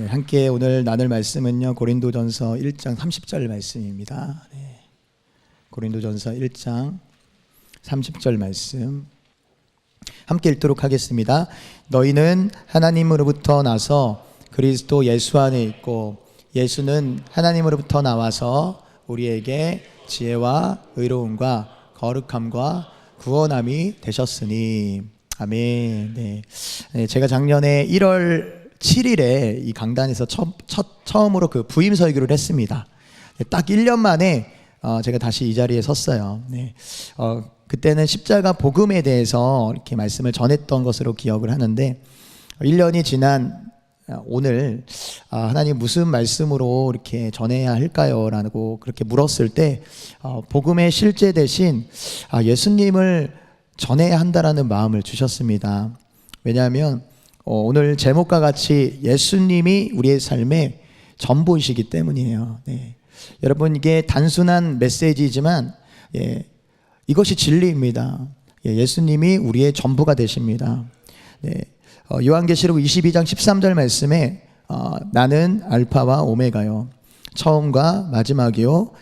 함께 오늘 나눌 말씀은요, 고린도전서 1장 30절 말씀입니다. 고린도전서 1장 30절 말씀 함께 읽도록 하겠습니다. 너희는 하나님으로부터 나서 그리스도 예수 안에 있고 예수는 하나님으로부터 나와서 우리에게 지혜와 의로움과 거룩함과 구원함이 되셨으니. 아멘. 제가 작년에 1월 7일에 이 강단에서 처음으로 그 부임 설교를 했습니다. 딱 1년 만에 제가 다시 이 자리에 섰어요. 그때는 십자가 복음에 대해서 이렇게 말씀을 전했던 것으로 기억을 하는데, 1년이 지난 오늘 하나님 무슨 말씀으로 이렇게 전해야 할까요? 라고 그렇게 물었을 때 복음의 실제 대신 예수님을 전해야 한다라는 마음을 주셨습니다. 왜냐하면 오늘 제목과 같이 예수님이 우리의 삶의 전부이시기 때문이에요. 여러분, 이게 단순한 메시지지만 이것이 진리입니다. 예수님이 우리의 전부가 되십니다. 요한계시록 22장 13절 말씀에 나는 알파와 오메가요, 처음과 마지막이요,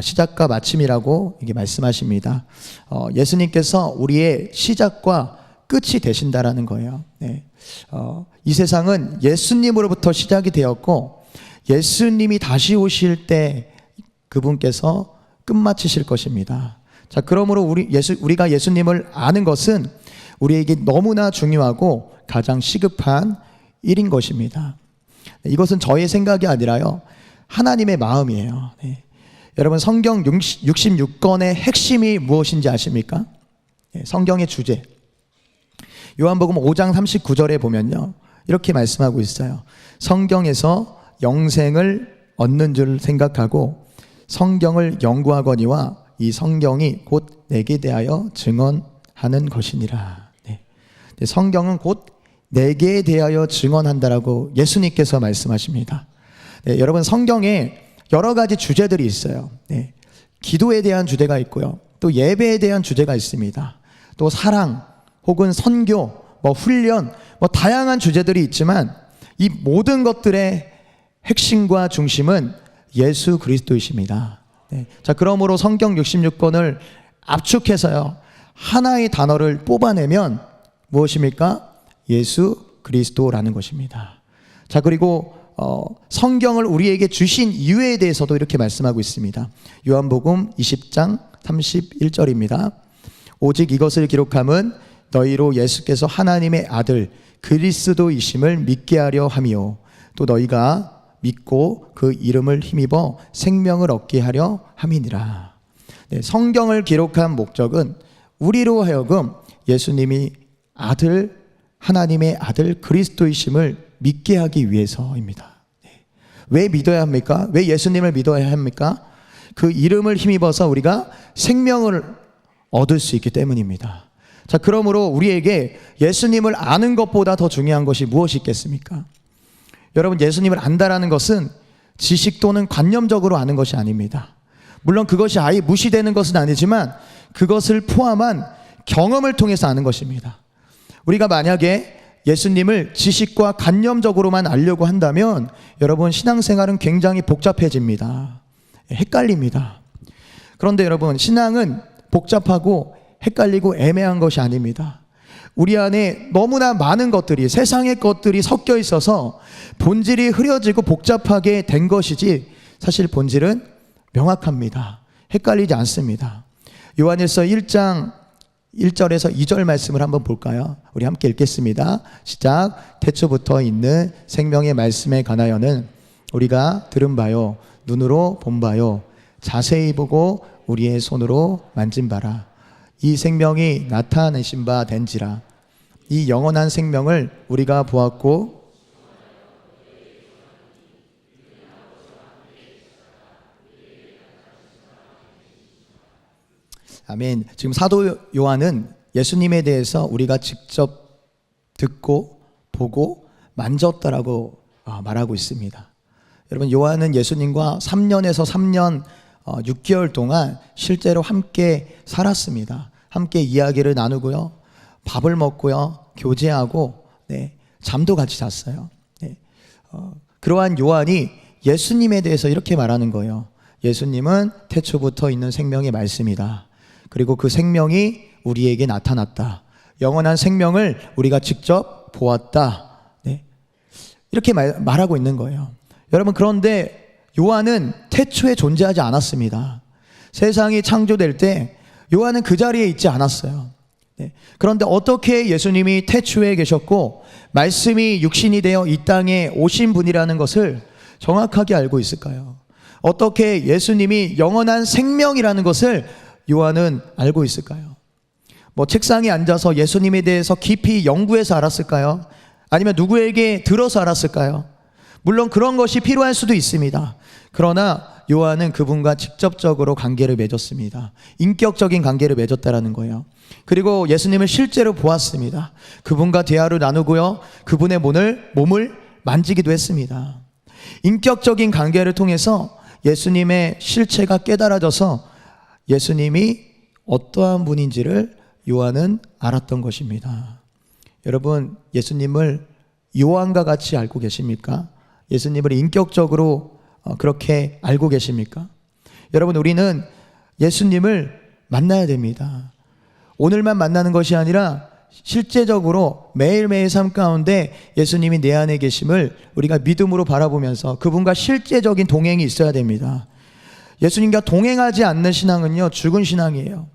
시작과 마침이라고 이게 말씀하십니다. 예수님께서 우리의 시작과 끝이 되신다라는 거예요. 이 세상은 예수님으로부터 시작이 되었고 예수님이 다시 오실 때 그분께서 끝마치실 것입니다. 자, 그러므로 우리가 예수님을 아는 것은 우리에게 너무나 중요하고 가장 시급한 일인 것입니다. 이것은 저의 생각이 아니라요, 하나님의 마음이에요. 여러분, 성경 66권의 핵심이 무엇인지 아십니까? 성경의 주제, 요한복음 5장 39절에 보면요, 이렇게 말씀하고 있어요. 성경에서 영생을 얻는 줄 생각하고 성경을 연구하거니와 이 성경이 곧 내게 대하여 증언하는 것이니라. 성경은 곧 내게 대하여 증언한다라고 예수님께서 말씀하십니다. 여러분, 성경에 여러 가지 주제들이 있어요. 기도에 대한 주제가 있고요, 또 예배에 대한 주제가 있습니다. 또 사랑 혹은 선교, 훈련, 다양한 주제들이 있지만 이 모든 것들의 핵심과 중심은 예수 그리스도이십니다. 자, 그러므로 성경 66권을 압축해서요, 하나의 단어를 뽑아내면 무엇입니까? 예수 그리스도라는 것입니다. 자, 그리고 성경을 우리에게 주신 이유에 대해서도 이렇게 말씀하고 있습니다. 요한복음 20장 31절입니다. 오직 이것을 기록함은 너희로 예수께서 하나님의 아들 그리스도이심을 믿게 하려 함이요, 또 너희가 믿고 그 이름을 힘입어 생명을 얻게 하려 함이니라. 성경을 기록한 목적은 우리로 하여금 예수님이 하나님의 아들 그리스도이심을 믿게 하기 위해서입니다. 왜 믿어야 합니까? 왜 예수님을 믿어야 합니까? 그 이름을 힘입어서 우리가 생명을 얻을 수 있기 때문입니다. 자, 그러므로 우리에게 예수님을 아는 것보다 더 중요한 것이 무엇이 있겠습니까? 여러분, 예수님을 안다라는 것은 지식 또는 관념적으로 아는 것이 아닙니다. 물론 그것이 아예 무시되는 것은 아니지만 그것을 포함한 경험을 통해서 아는 것입니다. 우리가 만약에 예수님을 지식과 관념적으로만 알려고 한다면 여러분, 신앙생활은 굉장히 복잡해집니다. 헷갈립니다. 그런데 여러분, 신앙은 복잡하고 헷갈리고 애매한 것이 아닙니다. 우리 안에 너무나 많은 것들이, 세상의 것들이 섞여 있어서 본질이 흐려지고 복잡하게 된 것이지 사실 본질은 명확합니다. 헷갈리지 않습니다. 요한일서 1장 1절에서 2절 말씀을 한번 볼까요? 우리 함께 읽겠습니다. 시작. 태초부터 있는 생명의 말씀에 관하여는 우리가 들은 바요, 눈으로 본 바요, 자세히 보고 우리의 손으로 만진 바라. 이 생명이 나타내신 바 된지라. 이 영원한 생명을 우리가 보았고 아멘. 지금 사도 요한은 예수님에 대해서 우리가 직접 듣고 보고 만졌다라고 말하고 있습니다. 여러분, 요한은 예수님과 3년에서 3년 6개월 동안 실제로 함께 살았습니다. 함께 이야기를 나누고요, 밥을 먹고요, 교제하고 잠도 같이 잤어요. 그러한 요한이 예수님에 대해서 이렇게 말하는 거예요. 예수님은 태초부터 있는 생명의 말씀이다. 그리고 그 생명이 우리에게 나타났다. 영원한 생명을 우리가 직접 보았다. 네. 이렇게 말하고 있는 거예요. 여러분, 그런데 요한은 태초에 존재하지 않았습니다. 세상이 창조될 때 요한은 그 자리에 있지 않았어요. 네. 그런데 어떻게 예수님이 태초에 계셨고 말씀이 육신이 되어 이 땅에 오신 분이라는 것을 정확하게 알고 있을까요? 어떻게 예수님이 영원한 생명이라는 것을 요한은 알고 있을까요? 뭐 책상에 앉아서 예수님에 대해서 깊이 연구해서 알았을까요? 아니면 누구에게 들어서 알았을까요? 물론 그런 것이 필요할 수도 있습니다. 그러나 요한은 그분과 직접적으로 관계를 맺었습니다. 인격적인 관계를 맺었다라는 거예요. 그리고 예수님을 실제로 보았습니다. 그분과 대화를 나누고요, 그분의 몸을 만지기도 했습니다. 인격적인 관계를 통해서 예수님의 실체가 깨달아져서 예수님이 어떠한 분인지를 요한은 알았던 것입니다. 여러분, 예수님을 요한과 같이 알고 계십니까? 예수님을 인격적으로 그렇게 알고 계십니까? 여러분, 우리는 예수님을 만나야 됩니다. 오늘만 만나는 것이 아니라 실제적으로 매일매일 삶 가운데 예수님이 내 안에 계심을 우리가 믿음으로 바라보면서 그분과 실제적인 동행이 있어야 됩니다. 예수님과 동행하지 않는 신앙은요, 죽은 신앙이에요.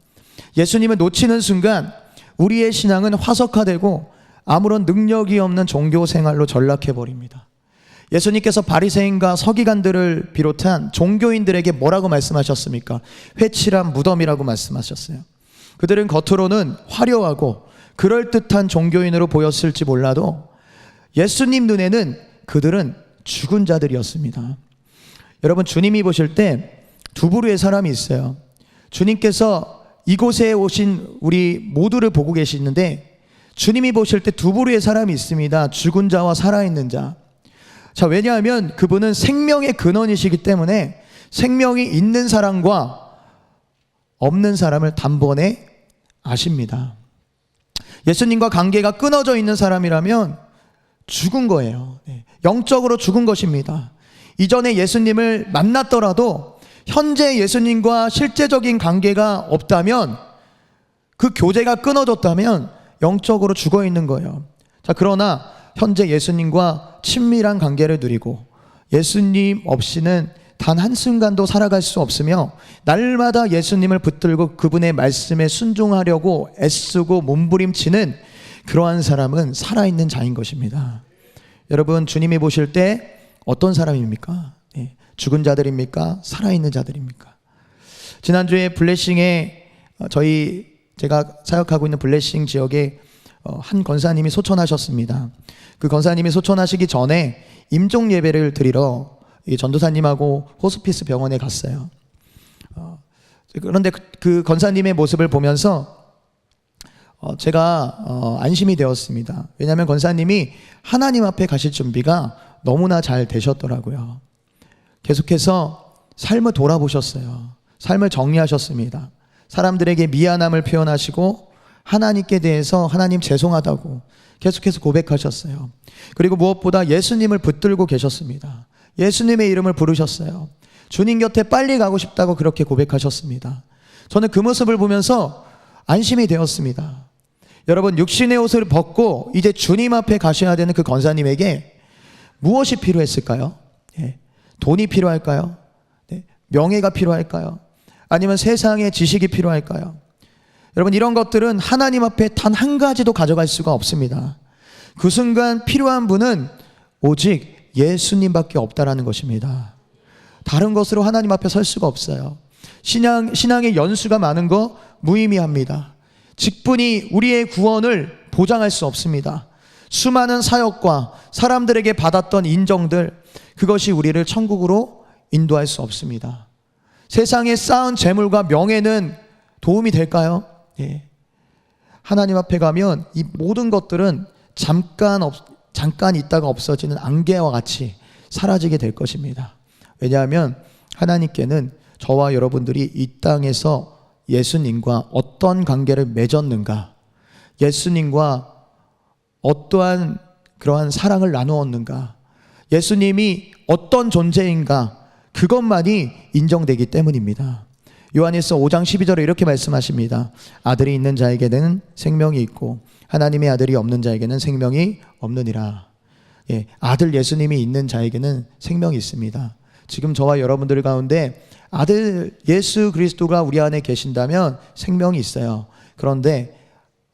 예수님을 놓치는 순간 우리의 신앙은 화석화되고 아무런 능력이 없는 종교 생활로 전락해버립니다. 예수님께서 바리새인과 서기관들을 비롯한 종교인들에게 뭐라고 말씀하셨습니까? 회칠한 무덤이라고 말씀하셨어요. 그들은 겉으로는 화려하고 그럴듯한 종교인으로 보였을지 몰라도 예수님 눈에는 그들은 죽은 자들이었습니다. 여러분, 주님이 보실 때 두 부류의 사람이 있어요. 주님께서 이곳에 오신 우리 모두를 보고 계시는데 주님이 보실 때 두 부류의 사람이 있습니다. 죽은 자와 살아있는 자. 자, 왜냐하면 그분은 생명의 근원이시기 때문에 생명이 있는 사람과 없는 사람을 단번에 아십니다. 예수님과 관계가 끊어져 있는 사람이라면 죽은 거예요. 영적으로 죽은 것입니다. 이전에 예수님을 만났더라도 현재 예수님과 실제적인 관계가 없다면, 그 교제가 끊어졌다면 영적으로 죽어 있는 거예요. 자, 그러나 현재 예수님과 친밀한 관계를 누리고 예수님 없이는 단 한순간도 살아갈 수 없으며 날마다 예수님을 붙들고 그분의 말씀에 순종하려고 애쓰고 몸부림치는 그러한 사람은 살아있는 자인 것입니다. 여러분, 주님이 보실 때 어떤 사람입니까? 죽은 자들입니까? 살아있는 자들입니까? 지난주에 블레싱에 제가 사역하고 있는 블레싱 지역에 한 권사님이 소천하셨습니다. 그 권사님이 소천하시기 전에 임종 예배를 드리러 전도사님하고 호스피스 병원에 갔어요. 그런데 그 권사님의 모습을 보면서 제가 안심이 되었습니다. 왜냐하면 권사님이 하나님 앞에 가실 준비가 너무나 잘 되셨더라고요. 계속해서 삶을 돌아보셨어요. 삶을 정리하셨습니다. 사람들에게 미안함을 표현하시고 하나님께 대해서 하나님 죄송하다고 계속해서 고백하셨어요. 그리고 무엇보다 예수님을 붙들고 계셨습니다. 예수님의 이름을 부르셨어요. 주님 곁에 빨리 가고 싶다고 그렇게 고백하셨습니다. 저는 그 모습을 보면서 안심이 되었습니다. 여러분, 육신의 옷을 벗고 이제 주님 앞에 가셔야 되는 그 권사님에게 무엇이 필요했을까요? 돈이 필요할까요? 명예가 필요할까요? 아니면 세상의 지식이 필요할까요? 여러분, 이런 것들은 하나님 앞에 단 한 가지도 가져갈 수가 없습니다. 그 순간 필요한 분은 오직 예수님밖에 없다라는 것입니다. 다른 것으로 하나님 앞에 설 수가 없어요. 신앙의 연수가 많은 거 무의미합니다. 직분이 우리의 구원을 보장할 수 없습니다. 수많은 사역과 사람들에게 받았던 인정들, 그것이 우리를 천국으로 인도할 수 없습니다. 세상에 쌓은 재물과 명예는 도움이 될까요? 하나님 앞에 가면 이 모든 것들은 잠깐 있다가 없어지는 안개와 같이 사라지게 될 것입니다. 왜냐하면 하나님께는 저와 여러분들이 이 땅에서 예수님과 어떤 관계를 맺었는가, 예수님과 어떠한 그러한 사랑을 나누었는가, 예수님이 어떤 존재인가 그것만이 인정되기 때문입니다. 요한일서 5장 12절에 이렇게 말씀하십니다. 아들이 있는 자에게는 생명이 있고 하나님의 아들이 없는 자에게는 생명이 없느니라. 아들 예수님이 있는 자에게는 생명이 있습니다. 지금 저와 여러분들 가운데 아들 예수 그리스도가 우리 안에 계신다면 생명이 있어요. 그런데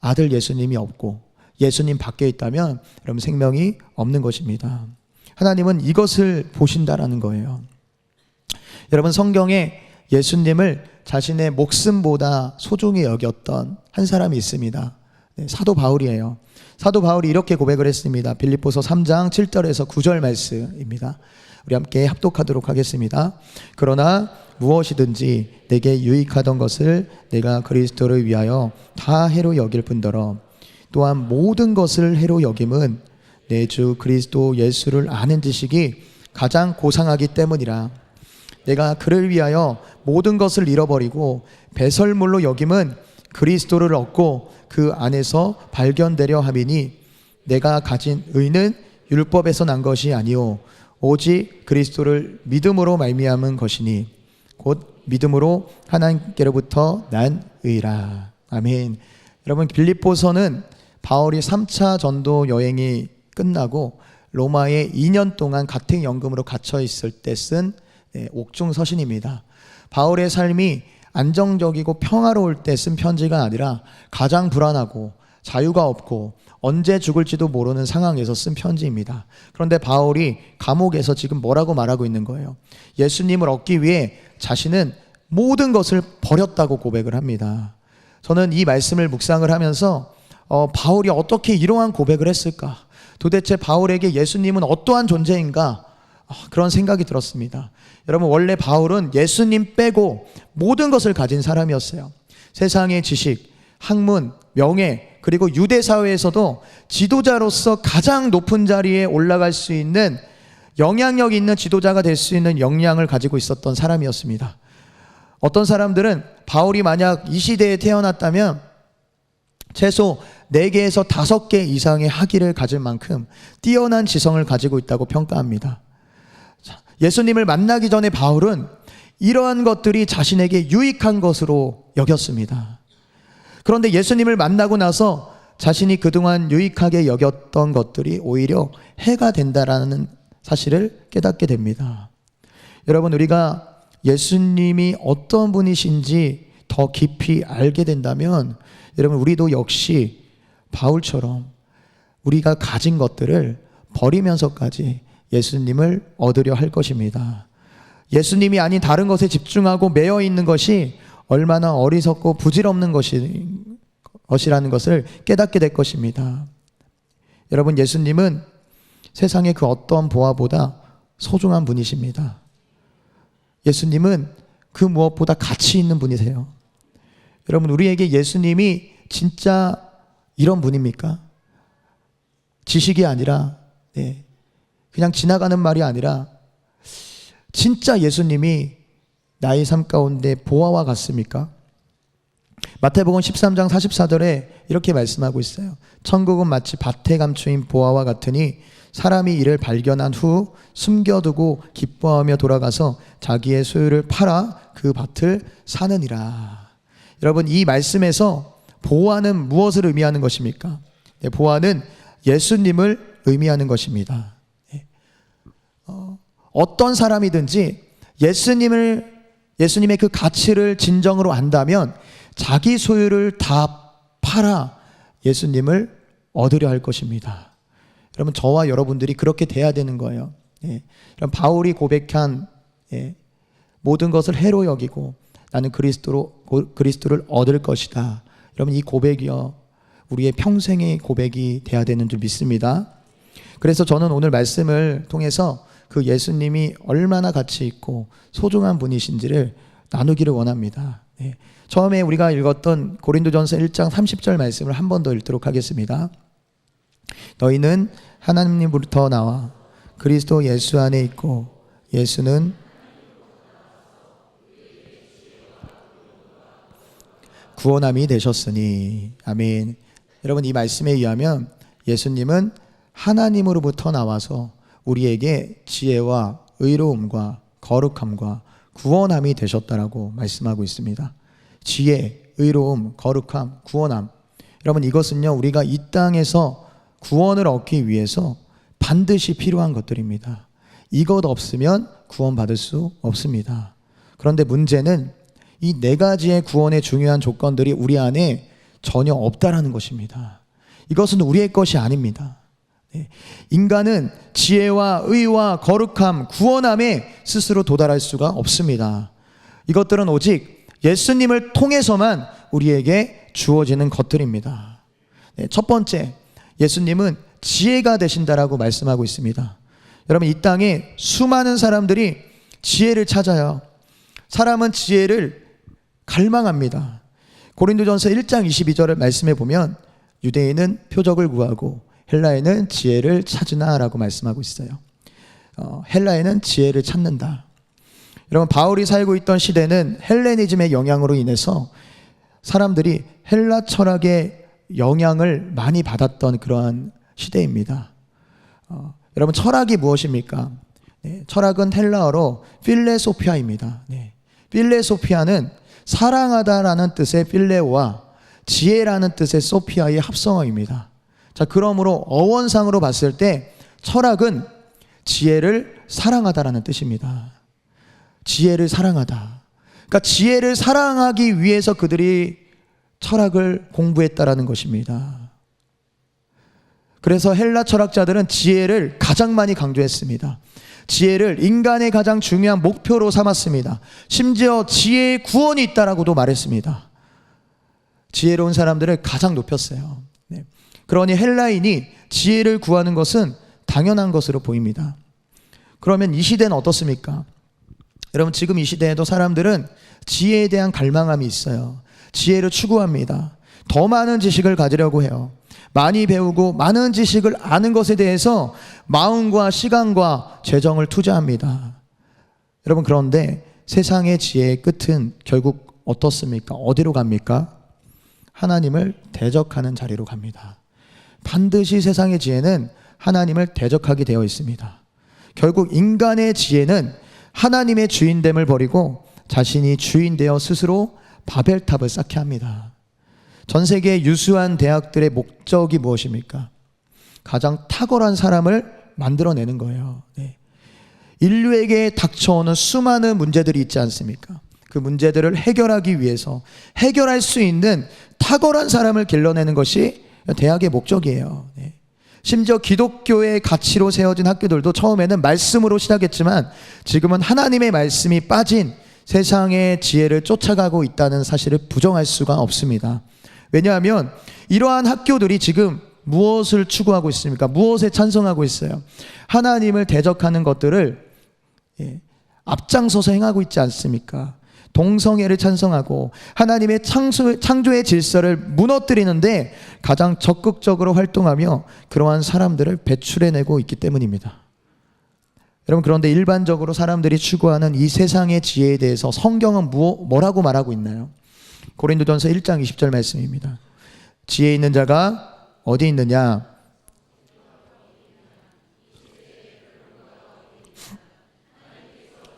아들 예수님이 없고 예수님 밖에 있다면 여러분 생명이 없는 것입니다. 하나님은 이것을 보신다라는 거예요. 여러분 성경에 예수님을 자신의 목숨보다 소중히 여겼던 한 사람이 있습니다. 사도 바울이에요. 사도 바울이 이렇게 고백을 했습니다. 빌립보서 3장 7절에서 9절 말씀입니다. 우리 함께 합독하도록 하겠습니다. 그러나 무엇이든지 내게 유익하던 것을 내가 그리스도를 위하여 다 해로 여길 뿐더러 또한 모든 것을 해로 여김은 내 주 그리스도 예수를 아는 지식이 가장 고상하기 때문이라. 내가 그를 위하여 모든 것을 잃어버리고 배설물로 여김은 그리스도를 얻고 그 안에서 발견되려 함이니 내가 가진 의는 율법에서 난 것이 아니요 오직 그리스도를 믿음으로 말미암은 것이니 곧 믿음으로 하나님께로부터 난 의라. 아멘. 여러분 빌립보서는 바울이 3차 전도 여행이 끝나고 로마에 2년 동안 가택연금으로 갇혀 있을 때 쓴 옥중서신입니다. 바울의 삶이 안정적이고 평화로울 때 쓴 편지가 아니라 가장 불안하고 자유가 없고 언제 죽을지도 모르는 상황에서 쓴 편지입니다. 그런데 바울이 감옥에서 지금 뭐라고 말하고 있는 거예요? 예수님을 얻기 위해 자신은 모든 것을 버렸다고 고백을 합니다. 저는 이 말씀을 묵상을 하면서 바울이 어떻게 이러한 고백을 했을까? 도대체 바울에게 예수님은 어떠한 존재인가? 그런 생각이 들었습니다. 여러분 원래 바울은 예수님 빼고 모든 것을 가진 사람이었어요. 세상의 지식, 학문, 명예 그리고 유대 사회에서도 지도자로서 가장 높은 자리에 올라갈 수 있는 영향력 있는 지도자가 될 수 있는 역량을 가지고 있었던 사람이었습니다. 어떤 사람들은 바울이 만약 이 시대에 태어났다면 최소 4개에서 5개 이상의 학위를 가질 만큼 뛰어난 지성을 가지고 있다고 평가합니다. 예수님을 만나기 전에 바울은 이러한 것들이 자신에게 유익한 것으로 여겼습니다. 그런데 예수님을 만나고 나서 자신이 그동안 유익하게 여겼던 것들이 오히려 해가 된다라는 사실을 깨닫게 됩니다. 여러분 우리가 예수님이 어떤 분이신지 더 깊이 알게 된다면 여러분 우리도 역시 바울처럼 우리가 가진 것들을 버리면서까지 예수님을 얻으려 할 것입니다. 예수님이 아닌 다른 것에 집중하고 매여 있는 것이 얼마나 어리석고 부질없는 것이라는 것을 깨닫게 될 것입니다. 여러분 예수님은 세상의 그 어떠한 보화보다 소중한 분이십니다. 예수님은 그 무엇보다 가치 있는 분이세요. 여러분 우리에게 예수님이 진짜 이런 분입니까? 지식이 아니라 그냥 지나가는 말이 아니라 진짜 예수님이 나의 삶 가운데 보화와 같습니까? 마태복음 13장 44절에 이렇게 말씀하고 있어요. 천국은 마치 밭에 감추인 보화와 같으니 사람이 이를 발견한 후 숨겨두고 기뻐하며 돌아가서 자기의 소유를 팔아 그 밭을 사느니라. 여러분 이 말씀에서 보화는 무엇을 의미하는 것입니까? 보화는 예수님을 의미하는 것입니다. 어떤 사람이든지 예수님의 그 가치를 진정으로 안다면 자기 소유를 다 팔아 예수님을 얻으려 할 것입니다. 여러분 저와 여러분들이 그렇게 돼야 되는 거예요. 그럼 바울이 고백한 모든 것을 해로 여기고 나는 그리스도를 얻을 것이다. 여러분 이 고백이요 우리의 평생의 고백이 돼야 되는 줄 믿습니다. 그래서 저는 오늘 말씀을 통해서 그 예수님이 얼마나 가치 있고 소중한 분이신지를 나누기를 원합니다. 처음에 우리가 읽었던 고린도전서 1장 30절 말씀을 한 번 더 읽도록 하겠습니다. 너희는 하나님으로부터 나와 그리스도 예수 안에 있고 예수는 구원함이 되셨으니. 아멘. 여러분 이 말씀에 의하면 예수님은 하나님으로부터 나와서 우리에게 지혜와 의로움과 거룩함과 구원함이 되셨다라고 말씀하고 있습니다. 지혜, 의로움, 거룩함, 구원함. 여러분, 이것은요, 우리가 이 땅에서 구원을 얻기 위해서 반드시 필요한 것들입니다. 이것 없으면 구원받을 수 없습니다. 그런데 문제는 이 네 가지의 구원의 중요한 조건들이 우리 안에 전혀 없다라는 것입니다. 이것은 우리의 것이 아닙니다. 인간은 지혜와 의와 거룩함, 구원함에 스스로 도달할 수가 없습니다. 이것들은 오직 예수님을 통해서만 우리에게 주어지는 것들입니다. 첫 번째, 예수님은 지혜가 되신다라고 말씀하고 있습니다. 여러분, 이 땅에 수많은 사람들이 지혜를 찾아요. 사람은 지혜를 갈망합니다. 고린도전서 1장 22절을 말씀해 보면 유대인은 표적을 구하고 헬라인은 지혜를 찾으나 라고 말씀하고 있어요. 헬라인은 지혜를 찾는다. 여러분, 바울이 살고 있던 시대는 헬레니즘의 영향으로 인해서 사람들이 헬라 철학의 영향을 많이 받았던 그러한 시대입니다. 여러분, 철학이 무엇입니까? 철학은 헬라어로 필레소피아입니다. 필레소피아는 사랑하다라는 뜻의 필레오와 지혜라는 뜻의 소피아의 합성어입니다. 자, 그러므로 어원상으로 봤을 때 철학은 지혜를 사랑하다라는 뜻입니다. 지혜를 사랑하다. 그러니까 지혜를 사랑하기 위해서 그들이 철학을 공부했다라는 것입니다. 그래서 헬라 철학자들은 지혜를 가장 많이 강조했습니다. 지혜를 인간의 가장 중요한 목표로 삼았습니다. 심지어 지혜의 구원이 있다라고도 말했습니다. 지혜로운 사람들을 가장 높였어요. 그러니 헬라인이 지혜를 구하는 것은 당연한 것으로 보입니다. 그러면 이 시대는 어떻습니까? 여러분, 지금 이 시대에도 사람들은 지혜에 대한 갈망함이 있어요. 지혜를 추구합니다. 더 많은 지식을 가지려고 해요. 많이 배우고 많은 지식을 아는 것에 대해서 마음과 시간과 재정을 투자합니다. 여러분, 그런데 세상의 지혜의 끝은 결국 어떻습니까? 어디로 갑니까? 하나님을 대적하는 자리로 갑니다. 반드시 세상의 지혜는 하나님을 대적하게 되어 있습니다. 결국 인간의 지혜는 하나님의 주인됨을 버리고 자신이 주인 되어 스스로 바벨탑을 쌓게 합니다. 전 세계 유수한 대학들의 목적이 무엇입니까? 가장 탁월한 사람을 만들어내는 거예요. 인류에게 닥쳐오는 수많은 문제들이 있지 않습니까? 그 문제들을 해결하기 위해서 해결할 수 있는 탁월한 사람을 길러내는 것이 대학의 목적이에요. 심지어 기독교의 가치로 세워진 학교들도 처음에는 말씀으로 시작했지만 지금은 하나님의 말씀이 빠진 세상의 지혜를 쫓아가고 있다는 사실을 부정할 수가 없습니다. 왜냐하면 이러한 학교들이 지금 무엇을 추구하고 있습니까? 무엇에 찬성하고 있어요? 하나님을 대적하는 것들을 앞장서서 행하고 있지 않습니까? 동성애를 찬성하고 하나님의 창조의 질서를 무너뜨리는데 가장 적극적으로 활동하며 그러한 사람들을 배출해내고 있기 때문입니다. 여러분, 그런데 일반적으로 사람들이 추구하는 이 세상의 지혜에 대해서 성경은 뭐라고 말하고 있나요? 고린도전서 1장 20절 말씀입니다. 지혜 있는 자가 어디 있느냐?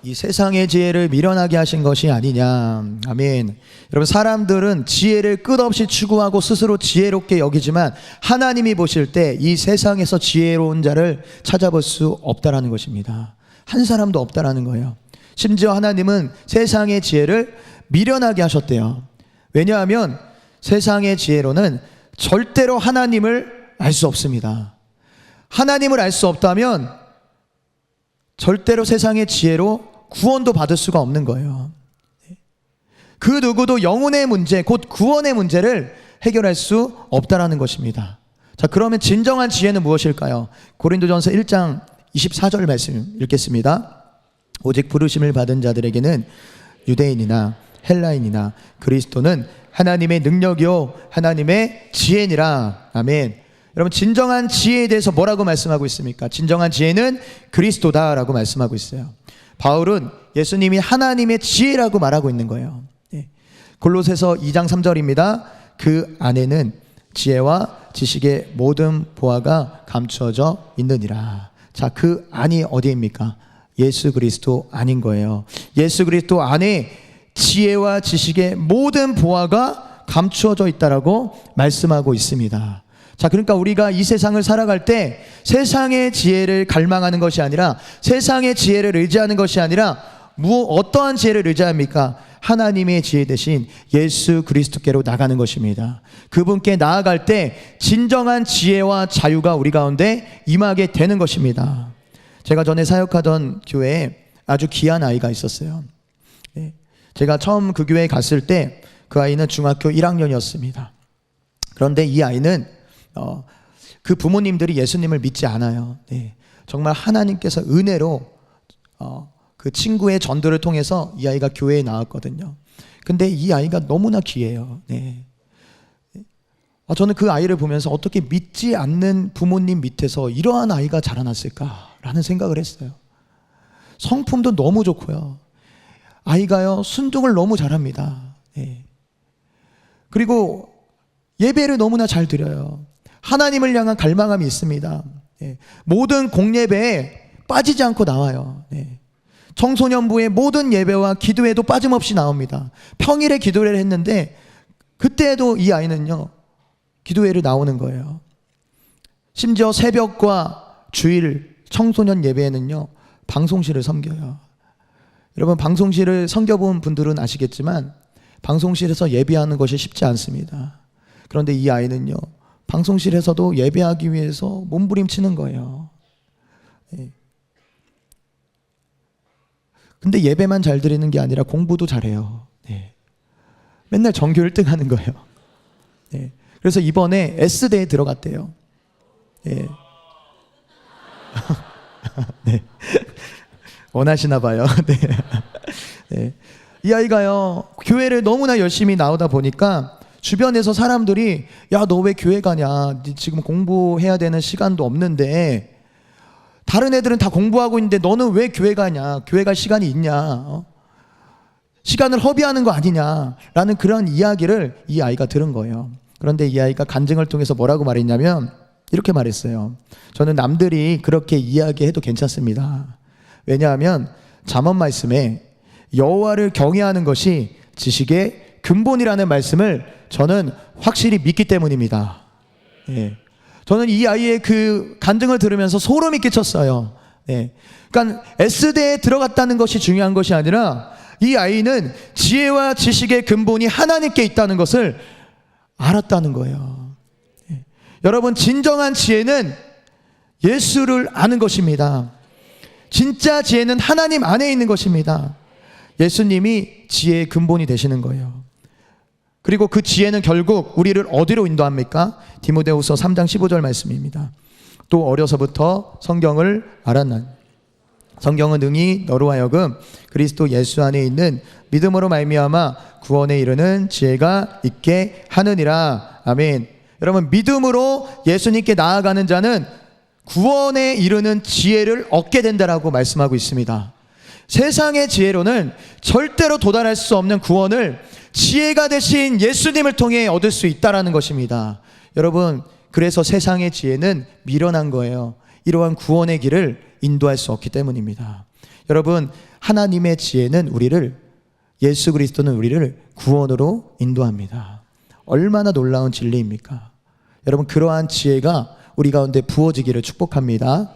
이 세상의 지혜를 미련하게 하신 것이 아니냐. 아멘. 여러분, 사람들은 지혜를 끝없이 추구하고 스스로 지혜롭게 여기지만 하나님이 보실 때 이 세상에서 지혜로운 자를 찾아볼 수 없다라는 것입니다. 한 사람도 없다라는 거예요. 심지어 하나님은 세상의 지혜를 미련하게 하셨대요. 왜냐하면 세상의 지혜로는 절대로 하나님을 알 수 없습니다. 하나님을 알 수 없다면 절대로 세상의 지혜로 구원도 받을 수가 없는 거예요. 그 누구도 영혼의 문제, 곧 구원의 문제를 해결할 수 없다라는 것입니다. 자, 그러면 진정한 지혜는 무엇일까요? 고린도전서 1장 24절 말씀 읽겠습니다. 오직 부르심을 받은 자들에게는 유대인이나 헬라인이나 그리스도는 하나님의 능력이요 하나님의 지혜니라. 아멘. 여러분, 진정한 지혜에 대해서 뭐라고 말씀하고 있습니까? 진정한 지혜는 그리스도다라고 말씀하고 있어요. 바울은 예수님이 하나님의 지혜라고 말하고 있는 거예요. 골로새서 2장 3절입니다. 그 안에는 지혜와 지식의 모든 보화가 감추어져 있느니라. 자, 그 안이 어디입니까? 예수 그리스도 안인 거예요. 예수 그리스도 안에 지혜와 지식의 모든 보화가 감추어져 있다라고 말씀하고 있습니다. 자, 그러니까 우리가 이 세상을 살아갈 때 세상의 지혜를 갈망하는 것이 아니라, 세상의 지혜를 의지하는 것이 아니라 어떠한 지혜를 의지합니까? 하나님의 지혜 대신 예수 그리스도께로 나가는 것입니다. 그분께 나아갈 때 진정한 지혜와 자유가 우리 가운데 임하게 되는 것입니다. 제가 전에 사역하던 교회에 아주 귀한 아이가 있었어요. 제가 처음 그 교회에 갔을 때 그 아이는 중학교 1학년이었습니다. 그런데 이 아이는 그 부모님들이 예수님을 믿지 않아요. 정말 하나님께서 은혜로 그 친구의 전도를 통해서 이 아이가 교회에 나왔거든요. 근데 이 아이가 너무나 귀해요. 저는 그 아이를 보면서 어떻게 믿지 않는 부모님 밑에서 이러한 아이가 자라났을까라는 생각을 했어요. 성품도 너무 좋고요. 아이가요, 순종을 너무 잘합니다. 그리고 예배를 너무나 잘 드려요. 하나님을 향한 갈망함이 있습니다. 모든 공예배에 빠지지 않고 나와요. 청소년부의 모든 예배와 기도회도 빠짐없이 나옵니다. 평일에 기도회를 했는데 그때도 이 아이는요, 기도회를 나오는 거예요. 심지어 새벽과 주일 청소년 예배에는요, 방송실을 섬겨요. 여러분, 방송실을 섬겨본 분들은 아시겠지만 방송실에서 예배하는 것이 쉽지 않습니다. 그런데 이 아이는요, 방송실에서도 예배하기 위해서 몸부림치는 거예요. 근데 예배만 잘 드리는 게 아니라 공부도 잘해요. 맨날 전교 1등 하는 거예요. 그래서 이번에 S대에 들어갔대요. 원하시나 봐요. 이 아이가요, 교회를 너무나 열심히 나오다 보니까 주변에서 사람들이, 야, 너 왜 교회 가냐? 지금 공부해야 되는 시간도 없는데, 다른 애들은 다 공부하고 있는데 너는 왜 교회 가냐? 교회 갈 시간이 있냐? 시간을 허비하는 거 아니냐? 라는 그런 이야기를 이 아이가 들은 거예요. 그런데 이 아이가 간증을 통해서 뭐라고 말했냐면 이렇게 말했어요. 저는 남들이 그렇게 이야기해도 괜찮습니다. 왜냐하면 잠언 말씀에 여호와를 경외하는 것이 지식의 근본이라는 말씀을 저는 확실히 믿기 때문입니다. 저는 이 아이의 그 간증을 들으면서 소름이 끼쳤어요. 그러니까 S대에 들어갔다는 것이 중요한 것이 아니라 이 아이는 지혜와 지식의 근본이 하나님께 있다는 것을 알았다는 거예요. 여러분, 진정한 지혜는 예수를 아는 것입니다. 진짜 지혜는 하나님 안에 있는 것입니다. 예수님이 지혜의 근본이 되시는 거예요. 그리고 그 지혜는 결국 우리를 어디로 인도합니까? 디모데후서 3장 15절 말씀입니다. 또 어려서부터 성경을 알았나니 성경은 능히 너로 하여금 그리스도 예수 안에 있는 믿음으로 말미암아 구원에 이르는 지혜가 있게 하느니라. 아멘. 여러분, 믿음으로 예수님께 나아가는 자는 구원에 이르는 지혜를 얻게 된다라고 말씀하고 있습니다. 세상의 지혜로는 절대로 도달할 수 없는 구원을 지혜가 되신 예수님을 통해 얻을 수 있다라는 것입니다. 여러분, 그래서 세상의 지혜는 미련한 거예요. 이러한 구원의 길을 인도할 수 없기 때문입니다. 여러분, 하나님의 지혜는 예수 그리스도는 우리를 구원으로 인도합니다. 얼마나 놀라운 진리입니까? 여러분, 그러한 지혜가 우리 가운데 부어지기를 축복합니다.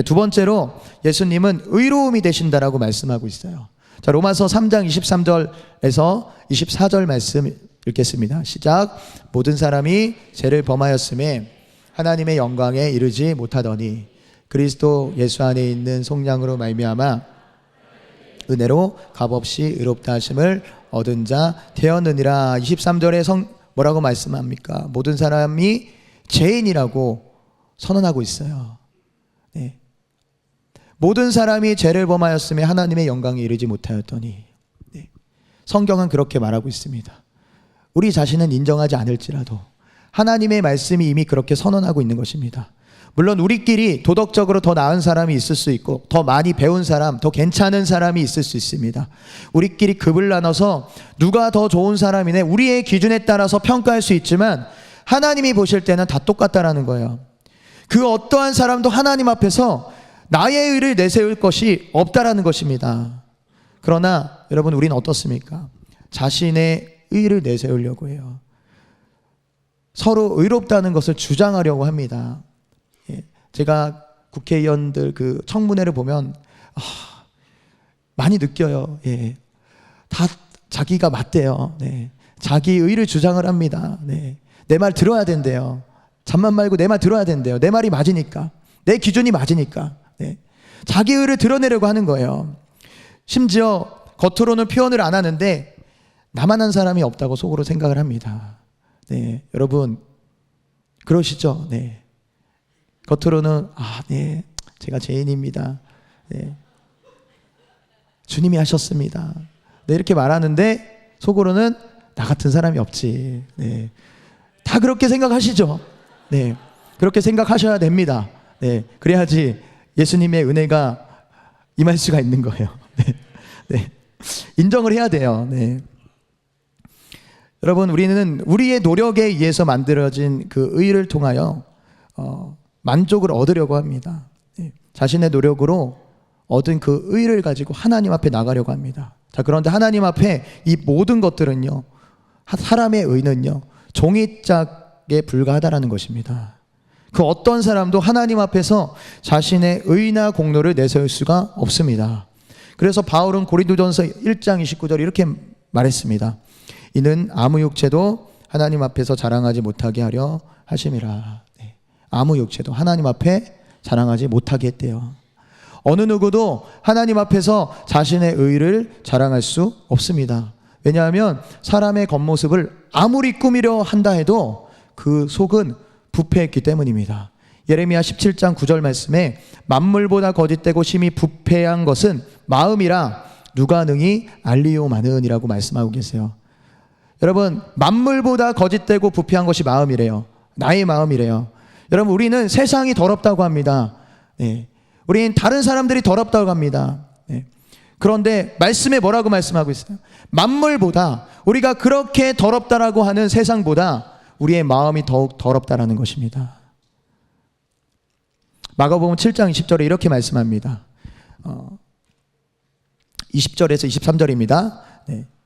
두 번째로 예수님은 의로움이 되신다라고 말씀하고 있어요. 자, 로마서 3장 23절에서 24절 말씀 읽겠습니다. 시작. 모든 사람이 죄를 범하였음에 하나님의 영광에 이르지 못하더니 그리스도 예수 안에 있는 속량으로 말미암아 은혜로 값없이 의롭다 하심을 얻은 자 되었느니라. 23절에 뭐라고 말씀합니까? 모든 사람이 죄인이라고 선언하고 있어요. 모든 사람이 죄를 범하였음에 하나님의 영광에 이르지 못하였더니. 성경은 그렇게 말하고 있습니다. 우리 자신은 인정하지 않을지라도 하나님의 말씀이 이미 그렇게 선언하고 있는 것입니다. 물론 우리끼리 도덕적으로 더 나은 사람이 있을 수 있고 더 많이 배운 사람, 더 괜찮은 사람이 있을 수 있습니다. 우리끼리 급을 나눠서 누가 더 좋은 사람이네, 우리의 기준에 따라서 평가할 수 있지만 하나님이 보실 때는 다 똑같다라는 거예요. 그 어떠한 사람도 하나님 앞에서 나의 의를 내세울 것이 없다라는 것입니다. 그러나 여러분, 우리는 어떻습니까? 자신의 의를 내세우려고 해요. 서로 의롭다는 것을 주장하려고 합니다. 제가 국회의원들 그 청문회를 보면 많이 느껴요. 다 자기가 맞대요. 자기 의를 주장을 합니다. 내 말 들어야 된대요. 잠만 말고 내 말 들어야 된대요. 내 말이 맞으니까, 내 기준이 맞으니까. 자기 의를 드러내려고 하는 거예요. 심지어 겉으로는 표현을 안 하는데 나만 한 사람이 없다고 속으로 생각을 합니다. 여러분 그러시죠? 겉으로는 제가 죄인입니다. 주님이 하셨습니다. 이렇게 말하는데 속으로는 나 같은 사람이 없지. 다 그렇게 생각하시죠? 그렇게 생각하셔야 됩니다. 그래야지 예수님의 은혜가 임할 수가 있는 거예요. 인정을 해야 돼요. 여러분, 우리는 우리의 노력에 의해서 만들어진 그 의를 통하여 만족을 얻으려고 합니다. 자신의 노력으로 얻은 그 의를 가지고 하나님 앞에 나가려고 합니다. 자, 그런데 하나님 앞에 이 모든 것들은요, 사람의 의는요, 종이짝에 불과하다라는 것입니다. 그 어떤 사람도 하나님 앞에서 자신의 의나 공로를 내세울 수가 없습니다. 그래서 바울은 고린도전서 1장 29절 이렇게 말했습니다. 이는 아무 육체도 하나님 앞에서 자랑하지 못하게 하려 하심이라. 아무 육체도 하나님 앞에 자랑하지 못하게 했대요. 어느 누구도 하나님 앞에서 자신의 의를 자랑할 수 없습니다. 왜냐하면 사람의 겉모습을 아무리 꾸미려 한다 해도 그 속은 부패했기 때문입니다. 예레미야 17장 9절 말씀에 만물보다 거짓되고 심히 부패한 것은 마음이라 누가 능히 알리오마는이라고 말씀하고 계세요. 여러분, 만물보다 거짓되고 부패한 것이 마음이래요. 나의 마음이래요. 여러분, 우리는 세상이 더럽다고 합니다. 우리는 다른 사람들이 더럽다고 합니다. 그런데 말씀에 뭐라고 말씀하고 있어요? 만물보다, 우리가 그렇게 더럽다라고 하는 세상보다 우리의 마음이 더욱 더럽다라는 것입니다. 마가복음 7장 20절에 이렇게 말씀합니다. 20절에서 23절입니다.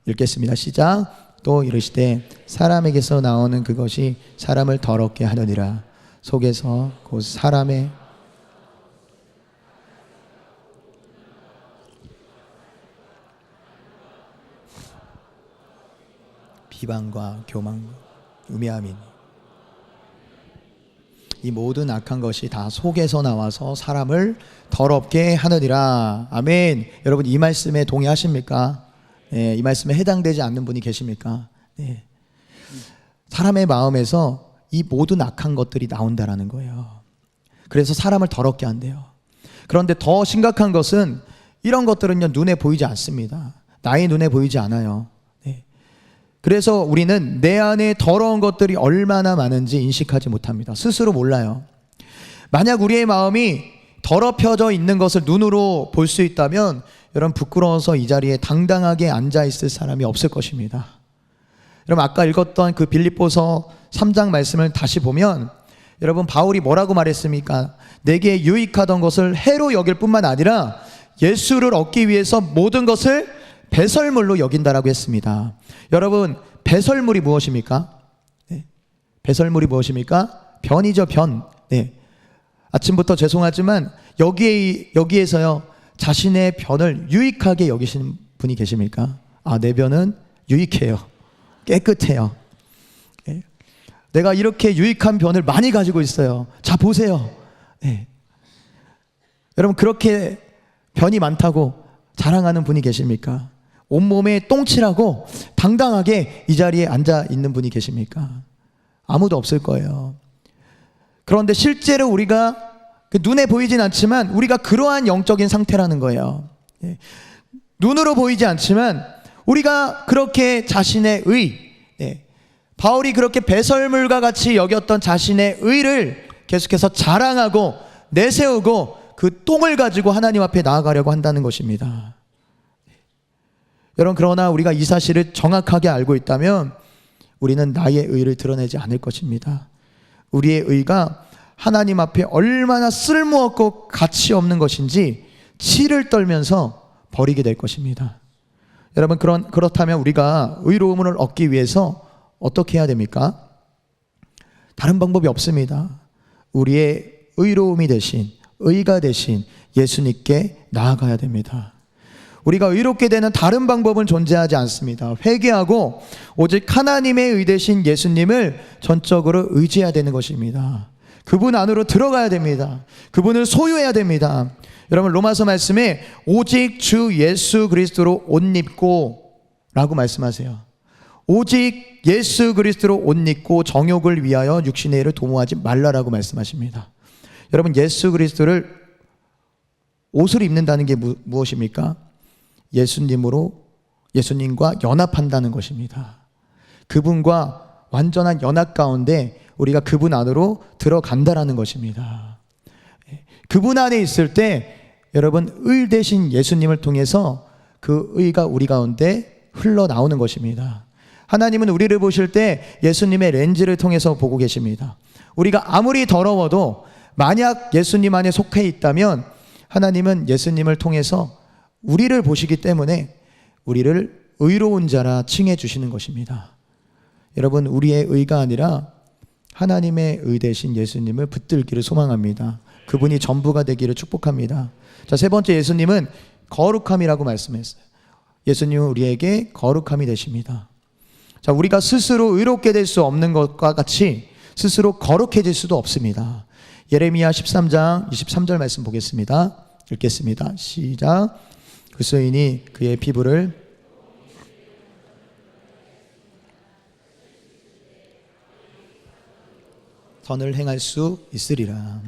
읽겠습니다. 시작. 또 이르시되 사람에게서 나오는 그것이 사람을 더럽게 하느니라. 속에서 곧 사람의 비방과 교만과 우매함이니 이 모든 악한 것이 다 속에서 나와서 사람을 더럽게 하느니라. 아멘. 여러분, 이 말씀에 동의하십니까? 이 말씀에 해당되지 않는 분이 계십니까? 사람의 마음에서 이 모든 악한 것들이 나온다라는 거예요. 그래서 사람을 더럽게 한대요. 그런데 더 심각한 것은 이런 것들은요, 눈에 보이지 않습니다. 나의 눈에 보이지 않아요. 그래서 우리는 내 안에 더러운 것들이 얼마나 많은지 인식하지 못합니다. 스스로 몰라요. 만약 우리의 마음이 더럽혀져 있는 것을 눈으로 볼 수 있다면 여러분, 부끄러워서 이 자리에 당당하게 앉아 있을 사람이 없을 것입니다. 여러분, 아까 읽었던 그 빌립보서 3장 말씀을 다시 보면 여러분, 바울이 뭐라고 말했습니까? 내게 유익하던 것을 해로 여길 뿐만 아니라 예수를 얻기 위해서 모든 것을 배설물로 여긴다라고 했습니다. 여러분, 배설물이 무엇입니까? 배설물이 무엇입니까? 변이죠, 변. 아침부터 죄송하지만 여기에서요, 자신의 변을 유익하게 여기시는 분이 계십니까? 내 변은 유익해요. 깨끗해요. 내가 이렇게 유익한 변을 많이 가지고 있어요. 자, 보세요. 여러분, 그렇게 변이 많다고 자랑하는 분이 계십니까? 온몸에 똥칠하고 당당하게 이 자리에 앉아 있는 분이 계십니까? 아무도 없을 거예요. 그런데 실제로 우리가 눈에 보이진 않지만 우리가 그러한 영적인 상태라는 거예요. 눈으로 보이지 않지만 우리가 그렇게 자신의 의, 바울이 그렇게 배설물과 같이 여겼던 자신의 의를 계속해서 자랑하고 내세우고 그 똥을 가지고 하나님 앞에 나아가려고 한다는 것입니다. 여러분, 그러나 우리가 이 사실을 정확하게 알고 있다면 우리는 나의 의를 드러내지 않을 것입니다. 우리의 의가 하나님 앞에 얼마나 쓸모없고 가치 없는 것인지 치를 떨면서 버리게 될 것입니다. 여러분, 그렇다면 우리가 의로움을 얻기 위해서 어떻게 해야 됩니까? 다른 방법이 없습니다. 우리의 의로움이 되신, 의가 되신 예수님께 나아가야 됩니다. 우리가 의롭게 되는 다른 방법은 존재하지 않습니다. 회개하고 오직 하나님의 의 되신 예수님을 전적으로 의지해야 되는 것입니다. 그분 안으로 들어가야 됩니다. 그분을 소유해야 됩니다. 여러분, 로마서 말씀에 오직 주 예수 그리스도로 옷 입고 라고 말씀하세요. 오직 예수 그리스도로 옷 입고 정욕을 위하여 육신의 일을 도모하지 말라라고 말씀하십니다. 여러분, 예수 그리스도를 옷을 입는다는 게 무엇입니까? 예수님과 연합한다는 것입니다. 그분과 완전한 연합 가운데 우리가 그분 안으로 들어간다라는 것입니다. 그분 안에 있을 때 여러분, 의 되신 예수님을 통해서 그 의가 우리 가운데 흘러나오는 것입니다. 하나님은 우리를 보실 때 예수님의 렌즈를 통해서 보고 계십니다. 우리가 아무리 더러워도 만약 예수님 안에 속해 있다면 하나님은 예수님을 통해서 우리를 보시기 때문에 우리를 의로운 자라 칭해 주시는 것입니다. 여러분, 우리의 의가 아니라 하나님의 의 되신 예수님을 붙들기를 소망합니다. 그분이 전부가 되기를 축복합니다. 자, 세 번째, 예수님은 거룩함이라고 말씀했어요. 예수님은 우리에게 거룩함이 되십니다. 자, 우리가 스스로 의롭게 될 수 없는 것과 같이 스스로 거룩해질 수도 없습니다. 예레미야 13장 23절 말씀 보겠습니다. 읽겠습니다. 시작. 그 소인이 그의 피부를 선을 행할 수 있으리라.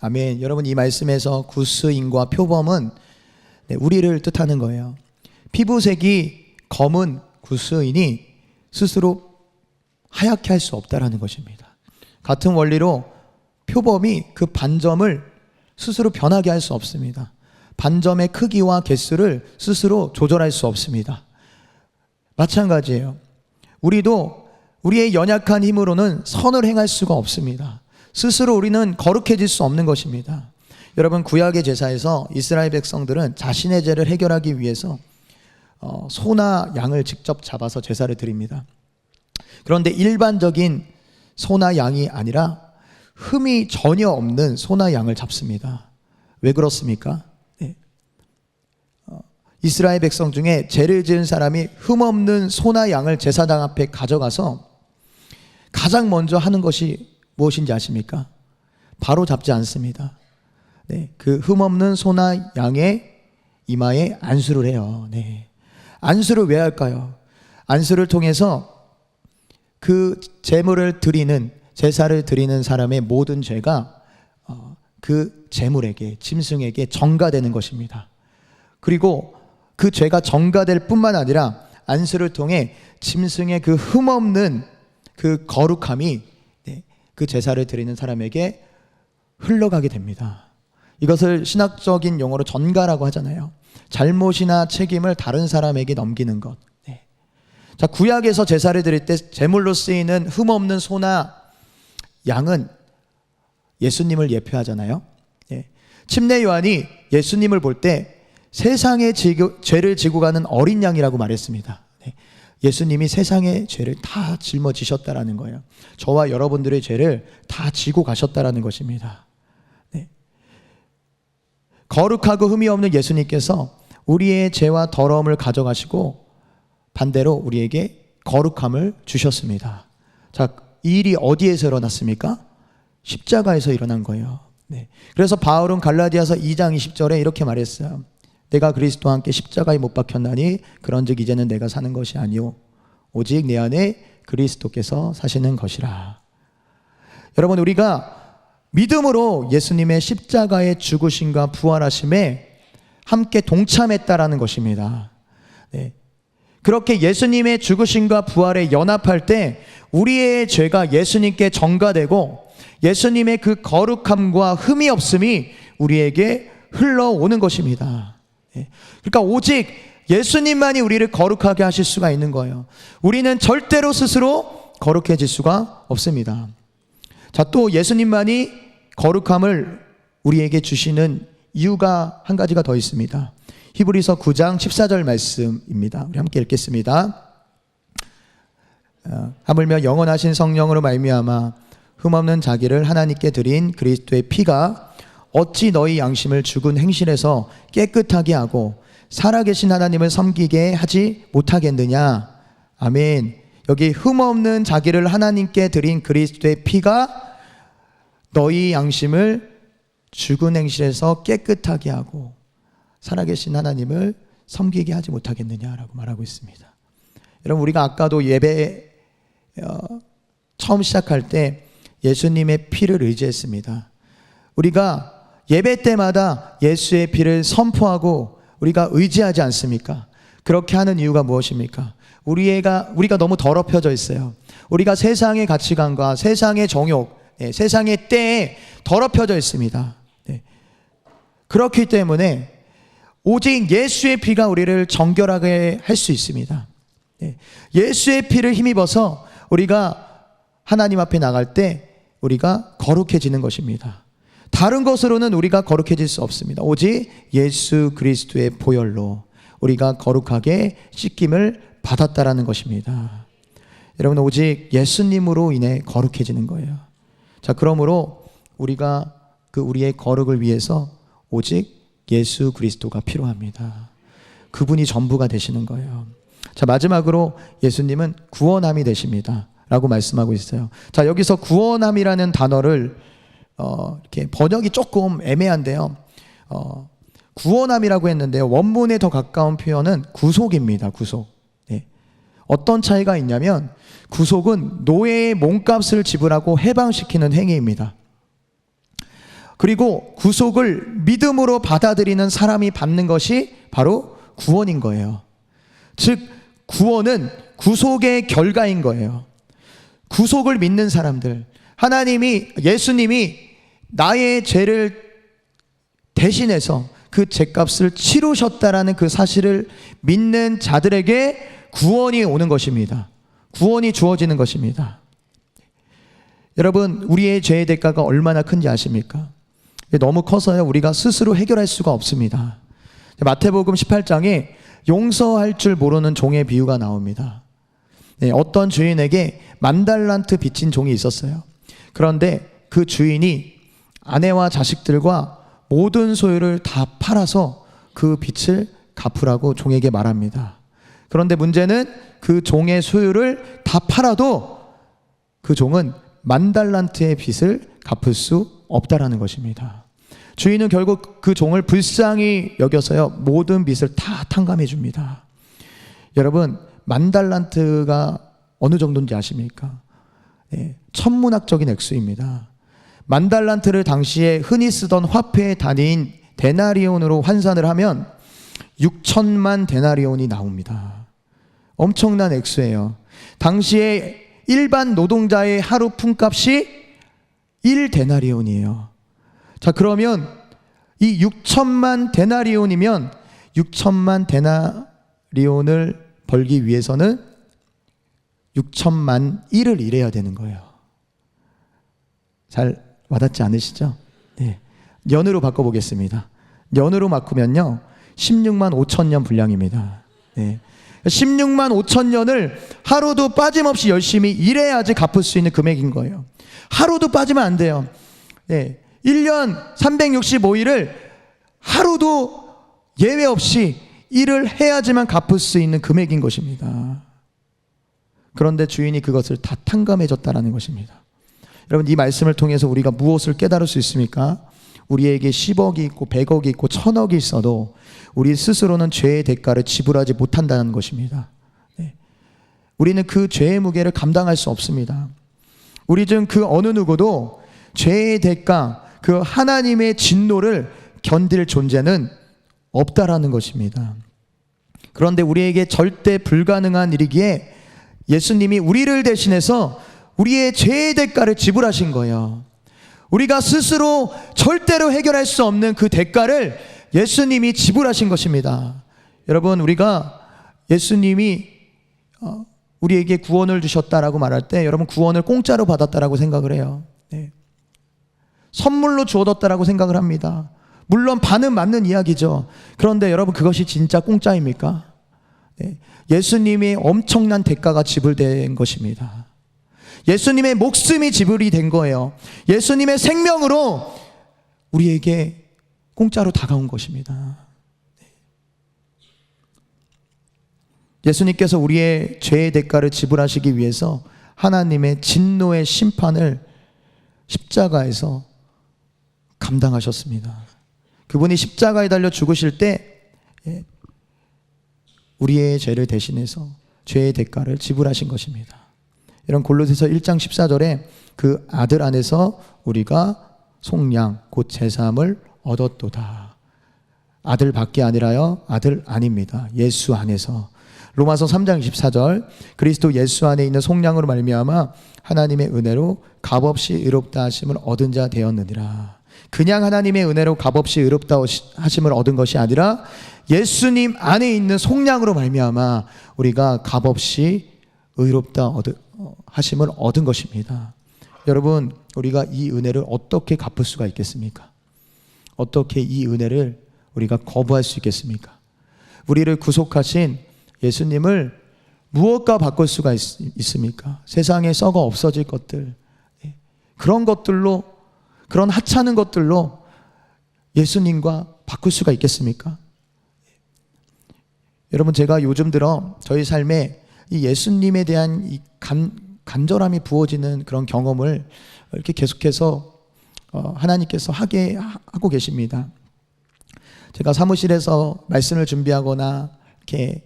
아멘. 여러분, 이 말씀에서 구스인과 표범은 우리를 뜻하는 거예요. 피부색이 검은 구스인이 스스로 하얗게 할 수 없다라는 것입니다. 같은 원리로 표범이 그 반점을 스스로 변하게 할 수 없습니다. 반점의 크기와 개수를 스스로 조절할 수 없습니다. 마찬가지예요. 우리도 우리의 연약한 힘으로는 선을 행할 수가 없습니다. 스스로 우리는 거룩해질 수 없는 것입니다. 여러분, 구약의 제사에서 이스라엘 백성들은 자신의 죄를 해결하기 위해서 소나 양을 직접 잡아서 제사를 드립니다. 그런데 일반적인 소나 양이 아니라 흠이 전혀 없는 소나 양을 잡습니다. 왜 그렇습니까? 이스라엘 백성 중에 죄를 지은 사람이 흠없는 소나 양을 제사장 앞에 가져가서 가장 먼저 하는 것이 무엇인지 아십니까? 바로 잡지 않습니다. 그 흠없는 소나 양의 이마에 안수를 해요. 안수를 왜 할까요? 안수를 통해서 그 제물을 드리는, 제사를 드리는 사람의 모든 죄가 그 제물에게, 짐승에게 전가되는 것입니다. 그리고 그 죄가 전가될 뿐만 아니라 안수를 통해 짐승의 그 흠없는 그 거룩함이 그 제사를 드리는 사람에게 흘러가게 됩니다. 이것을 신학적인 용어로 전가라고 하잖아요. 잘못이나 책임을 다른 사람에게 넘기는 것. 자, 구약에서 제사를 드릴 때 제물로 쓰이는 흠없는 소나 양은 예수님을 예표하잖아요. 침례 요한이 예수님을 볼 때 세상의 죄를 지고 가는 어린 양이라고 말했습니다. 예수님이 세상의 죄를 다 짊어지셨다라는 거예요. 저와 여러분들의 죄를 다 지고 가셨다라는 것입니다. 거룩하고 흠이 없는 예수님께서 우리의 죄와 더러움을 가져가시고 반대로 우리에게 거룩함을 주셨습니다. 자, 이 일이 어디에서 일어났습니까? 십자가에서 일어난 거예요. 그래서 바울은 갈라디아서 2장 20절에 이렇게 말했어요. 내가 그리스도와 함께 십자가에 못 박혔나니 그런즉 이제는 내가 사는 것이 아니오 오직 내 안에 그리스도께서 사시는 것이라. 여러분, 우리가 믿음으로 예수님의 십자가의 죽으심과 부활하심에 함께 동참했다라는 것입니다. 그렇게 예수님의 죽으심과 부활에 연합할 때 우리의 죄가 예수님께 전가되고 예수님의 그 거룩함과 흠이 없음이 우리에게 흘러오는 것입니다. 그러니까 오직 예수님만이 우리를 거룩하게 하실 수가 있는 거예요. 우리는 절대로 스스로 거룩해질 수가 없습니다. 자, 또 예수님만이 거룩함을 우리에게 주시는 이유가 한 가지가 더 있습니다. 히브리서 9장 14절 말씀입니다. 우리 함께 읽겠습니다. 하물며 영원하신 성령으로 말미암아 흠없는 자기를 하나님께 드린 그리스도의 피가 어찌 너희 양심을 죽은 행실에서 깨끗하게 하고 살아계신 하나님을 섬기게 하지 못하겠느냐. 아멘. 여기 흠없는 자기를 하나님께 드린 그리스도의 피가 너희 양심을 죽은 행실에서 깨끗하게 하고 살아계신 하나님을 섬기게 하지 못하겠느냐라고 말하고 있습니다. 여러분, 우리가 아까도 예배 처음 시작할 때 예수님의 피를 의지했습니다. 우리가 예배 때마다 예수의 피를 선포하고 우리가 의지하지 않습니까? 그렇게 하는 이유가 무엇입니까? 우리가 너무 더럽혀져 있어요. 우리가 세상의 가치관과 세상의 정욕, 세상의 때에 더럽혀져 있습니다. 그렇기 때문에 오직 예수의 피가 우리를 정결하게 할 수 있습니다. 예수의 피를 힘입어서 우리가 하나님 앞에 나갈 때 우리가 거룩해지는 것입니다. 다른 것으로는 우리가 거룩해질 수 없습니다. 오직 예수 그리스도의 보혈로 우리가 거룩하게 씻김을 받았다라는 것입니다. 여러분, 오직 예수님으로 인해 거룩해지는 거예요. 자, 그러므로 우리가 우리의 거룩을 위해서 오직 예수 그리스도가 필요합니다. 그분이 전부가 되시는 거예요. 자, 마지막으로 예수님은 구원함이 되십니다 라고 말씀하고 있어요. 자, 여기서 구원함이라는 단어를 이렇게 번역이 조금 애매한데요. 구원함이라고 했는데요, 원문에 더 가까운 표현은 구속입니다. 구속. 어떤 차이가 있냐면 구속은 노예의 몸값을 지불하고 해방시키는 행위입니다. 그리고 구속을 믿음으로 받아들이는 사람이 받는 것이 바로 구원인 거예요. 즉 구원은 구속의 결과인 거예요. 구속을 믿는 사람들, 예수님이 나의 죄를 대신해서 그 죄값을 치르셨다라는 그 사실을 믿는 자들에게 구원이 오는 것입니다. 구원이 주어지는 것입니다. 여러분, 우리의 죄의 대가가 얼마나 큰지 아십니까? 너무 커서요, 우리가 스스로 해결할 수가 없습니다. 마태복음 18장에 용서할 줄 모르는 종의 비유가 나옵니다. 어떤 주인에게 10,000달란트 빚진 종이 있었어요. 그런데 그 주인이 아내와 자식들과 모든 소유를 다 팔아서 그 빚을 갚으라고 종에게 말합니다. 그런데 문제는 그 종의 소유를 다 팔아도 그 종은 10,000달란트의 빚을 갚을 수 없다라는 것입니다. 주인은 결국 그 종을 불쌍히 여겨서요, 모든 빚을 다 탕감해 줍니다. 여러분, 10,000달란트가 어느 정도인지 아십니까? 천문학적인 액수입니다. 10,000달란트를 당시에 흔히 쓰던 화폐의 단위인 데나리온으로 환산을 하면 6천만 데나리온이 나옵니다. 엄청난 액수예요. 당시에 일반 노동자의 하루 품값이 1데나리온이에요. 자, 그러면 이 6천만 데나리온이면 6천만 데나리온을 벌기 위해서는 6천만 일을 일해야 되는 거예요. 잘 와닿지 않으시죠? 네. 년으로 바꿔보겠습니다. 년으로 바꾸면요, 16만 5천 년 분량입니다. 네. 16만 5천 년을 하루도 빠짐없이 열심히 일해야지 갚을 수 있는 금액인 거예요. 하루도 빠지면 안 돼요. 네. 1년 365일을 하루도 예외 없이 일을 해야지만 갚을 수 있는 금액인 것입니다. 그런데 주인이 그것을 다 탕감해 줬다라는 것입니다. 여러분, 이 말씀을 통해서 우리가 무엇을 깨달을 수 있습니까? 우리에게 10억이 있고 100억이 있고 1000억이 있어도 우리 스스로는 죄의 대가를 지불하지 못한다는 것입니다. 네. 우리는 그 죄의 무게를 감당할 수 없습니다. 우리 중 그 어느 누구도 죄의 대가, 그 하나님의 진노를 견딜 존재는 없다라는 것입니다. 그런데 우리에게 절대 불가능한 일이기에 예수님이 우리를 대신해서 우리의 죄의 대가를 지불하신 거예요. 우리가 스스로 절대로 해결할 수 없는 그 대가를 예수님이 지불하신 것입니다. 여러분, 우리가 예수님이 우리에게 구원을 주셨다라고 말할 때 여러분, 구원을 공짜로 받았다라고 생각을 해요. 네. 선물로 주어졌다라고 생각을 합니다. 물론 반은 맞는 이야기죠. 그런데 여러분, 그것이 진짜 공짜입니까? 네. 예수님이 엄청난 대가가 지불된 것입니다. 예수님의 목숨이 지불이 된 거예요. 예수님의 생명으로 우리에게 공짜로 다가온 것입니다. 예수님께서 우리의 죄의 대가를 지불하시기 위해서 하나님의 진노의 심판을 십자가에서 감당하셨습니다. 그분이 십자가에 달려 죽으실 때 우리의 죄를 대신해서 죄의 대가를 지불하신 것입니다. 이런 골로새서 1장 14절에 그 아들 안에서 우리가 속량 곧 제사함을 얻었도다. 아들밖에 아니라요, 아들 아닙니다. 예수 안에서. 로마서 3장 24절, 그리스도 예수 안에 있는 속량으로 말미암아 하나님의 은혜로 값없이 의롭다 하심을 얻은 자 되었느니라. 그냥 하나님의 은혜로 값없이 의롭다 하심을 얻은 것이 아니라 예수님 안에 있는 속량으로 말미암아 우리가 값없이 의롭다 하심을 얻은 것입니다. 여러분, 우리가 이 은혜를 어떻게 갚을 수가 있겠습니까? 어떻게 이 은혜를 우리가 거부할 수 있겠습니까? 우리를 구속하신 예수님을 무엇과 바꿀 수가 있습니까? 세상에 썩어 없어질 것들, 그런 것들로, 그런 하찮은 것들로 예수님과 바꿀 수가 있겠습니까? 여러분, 제가 요즘 들어 저희 삶에 이 예수님에 대한 이 간절함이 부어지는 그런 경험을 이렇게 계속해서 하나님께서 하게 하고 계십니다. 제가 사무실에서 말씀을 준비하거나 이렇게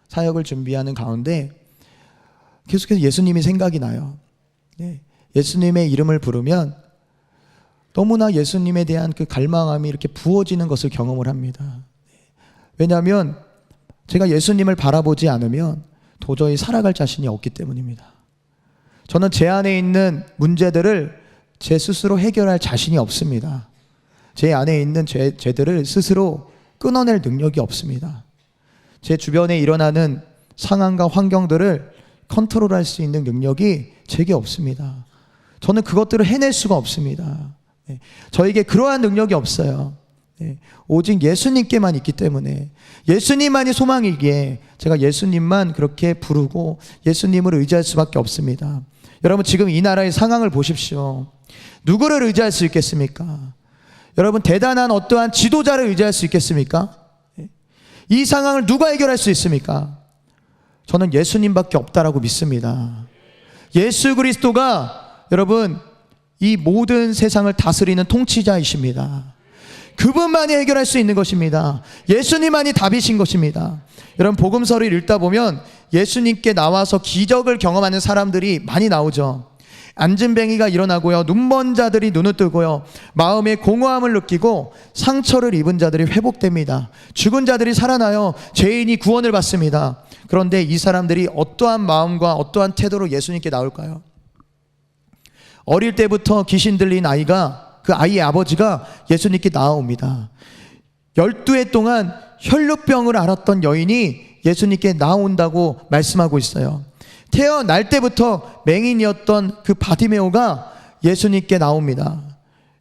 사역을 준비하는 가운데 계속해서 예수님이 생각이 나요. 예수님의 이름을 부르면 너무나 예수님에 대한 그 갈망함이 이렇게 부어지는 것을 경험을 합니다. 왜냐하면 제가 예수님을 바라보지 않으면 도저히 살아갈 자신이 없기 때문입니다. 저는 제 안에 있는 문제들을 제 스스로 해결할 자신이 없습니다. 제 안에 있는 죄들을 스스로 끊어낼 능력이 없습니다. 제 주변에 일어나는 상황과 환경들을 컨트롤할 수 있는 능력이 제게 없습니다. 저는 그것들을 해낼 수가 없습니다. 저에게 그러한 능력이 없어요. 오직 예수님께만 있기 때문에, 예수님만이 소망이기에 제가 예수님만 그렇게 부르고 예수님을 의지할 수밖에 없습니다. 여러분, 지금 이 나라의 상황을 보십시오. 누구를 의지할 수 있겠습니까? 여러분, 대단한 어떠한 지도자를 의지할 수 있겠습니까? 이 상황을 누가 해결할 수 있습니까? 저는 예수님밖에 없다라고 믿습니다. 예수 그리스도가 여러분, 이 모든 세상을 다스리는 통치자이십니다. 그분만이 해결할 수 있는 것입니다. 예수님만이 답이신 것입니다. 여러분, 복음서를 읽다 보면 예수님께 나와서 기적을 경험하는 사람들이 많이 나오죠. 안진뱅이가 일어나고요, 눈먼 자들이 눈을 뜨고요, 마음의 공허함을 느끼고 상처를 입은 자들이 회복됩니다. 죽은 자들이 살아나요, 죄인이 구원을 받습니다. 그런데 이 사람들이 어떠한 마음과 어떠한 태도로 예수님께 나올까요? 어릴 때부터 귀신 들린 아이가, 그 아이의 아버지가 예수님께 나옵니다. 12해 동안 혈루병을 앓았던 여인이 예수님께 나온다고 말씀하고 있어요. 태어날 때부터 맹인이었던 그 바디메오가 예수님께 나옵니다.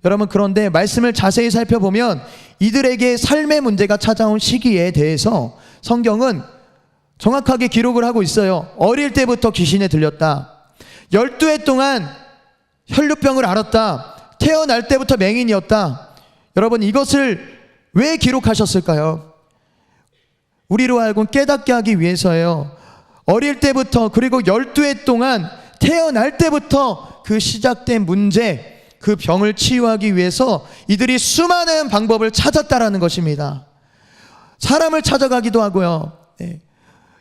여러분, 그런데 말씀을 자세히 살펴보면 이들에게 삶의 문제가 찾아온 시기에 대해서 성경은 정확하게 기록을 하고 있어요. 어릴 때부터 귀신에 들렸다, 12해 동안 혈루병을 앓았다, 태어날 때부터 맹인이었다. 여러분, 이것을 왜 기록하셨을까요? 우리로 하여금 깨닫게 하기 위해서예요. 어릴 때부터, 그리고 12해 동안 태어날 때부터 그 시작된 문제, 그 병을 치유하기 위해서 이들이 수많은 방법을 찾았다라는 것입니다. 사람을 찾아가기도 하고요,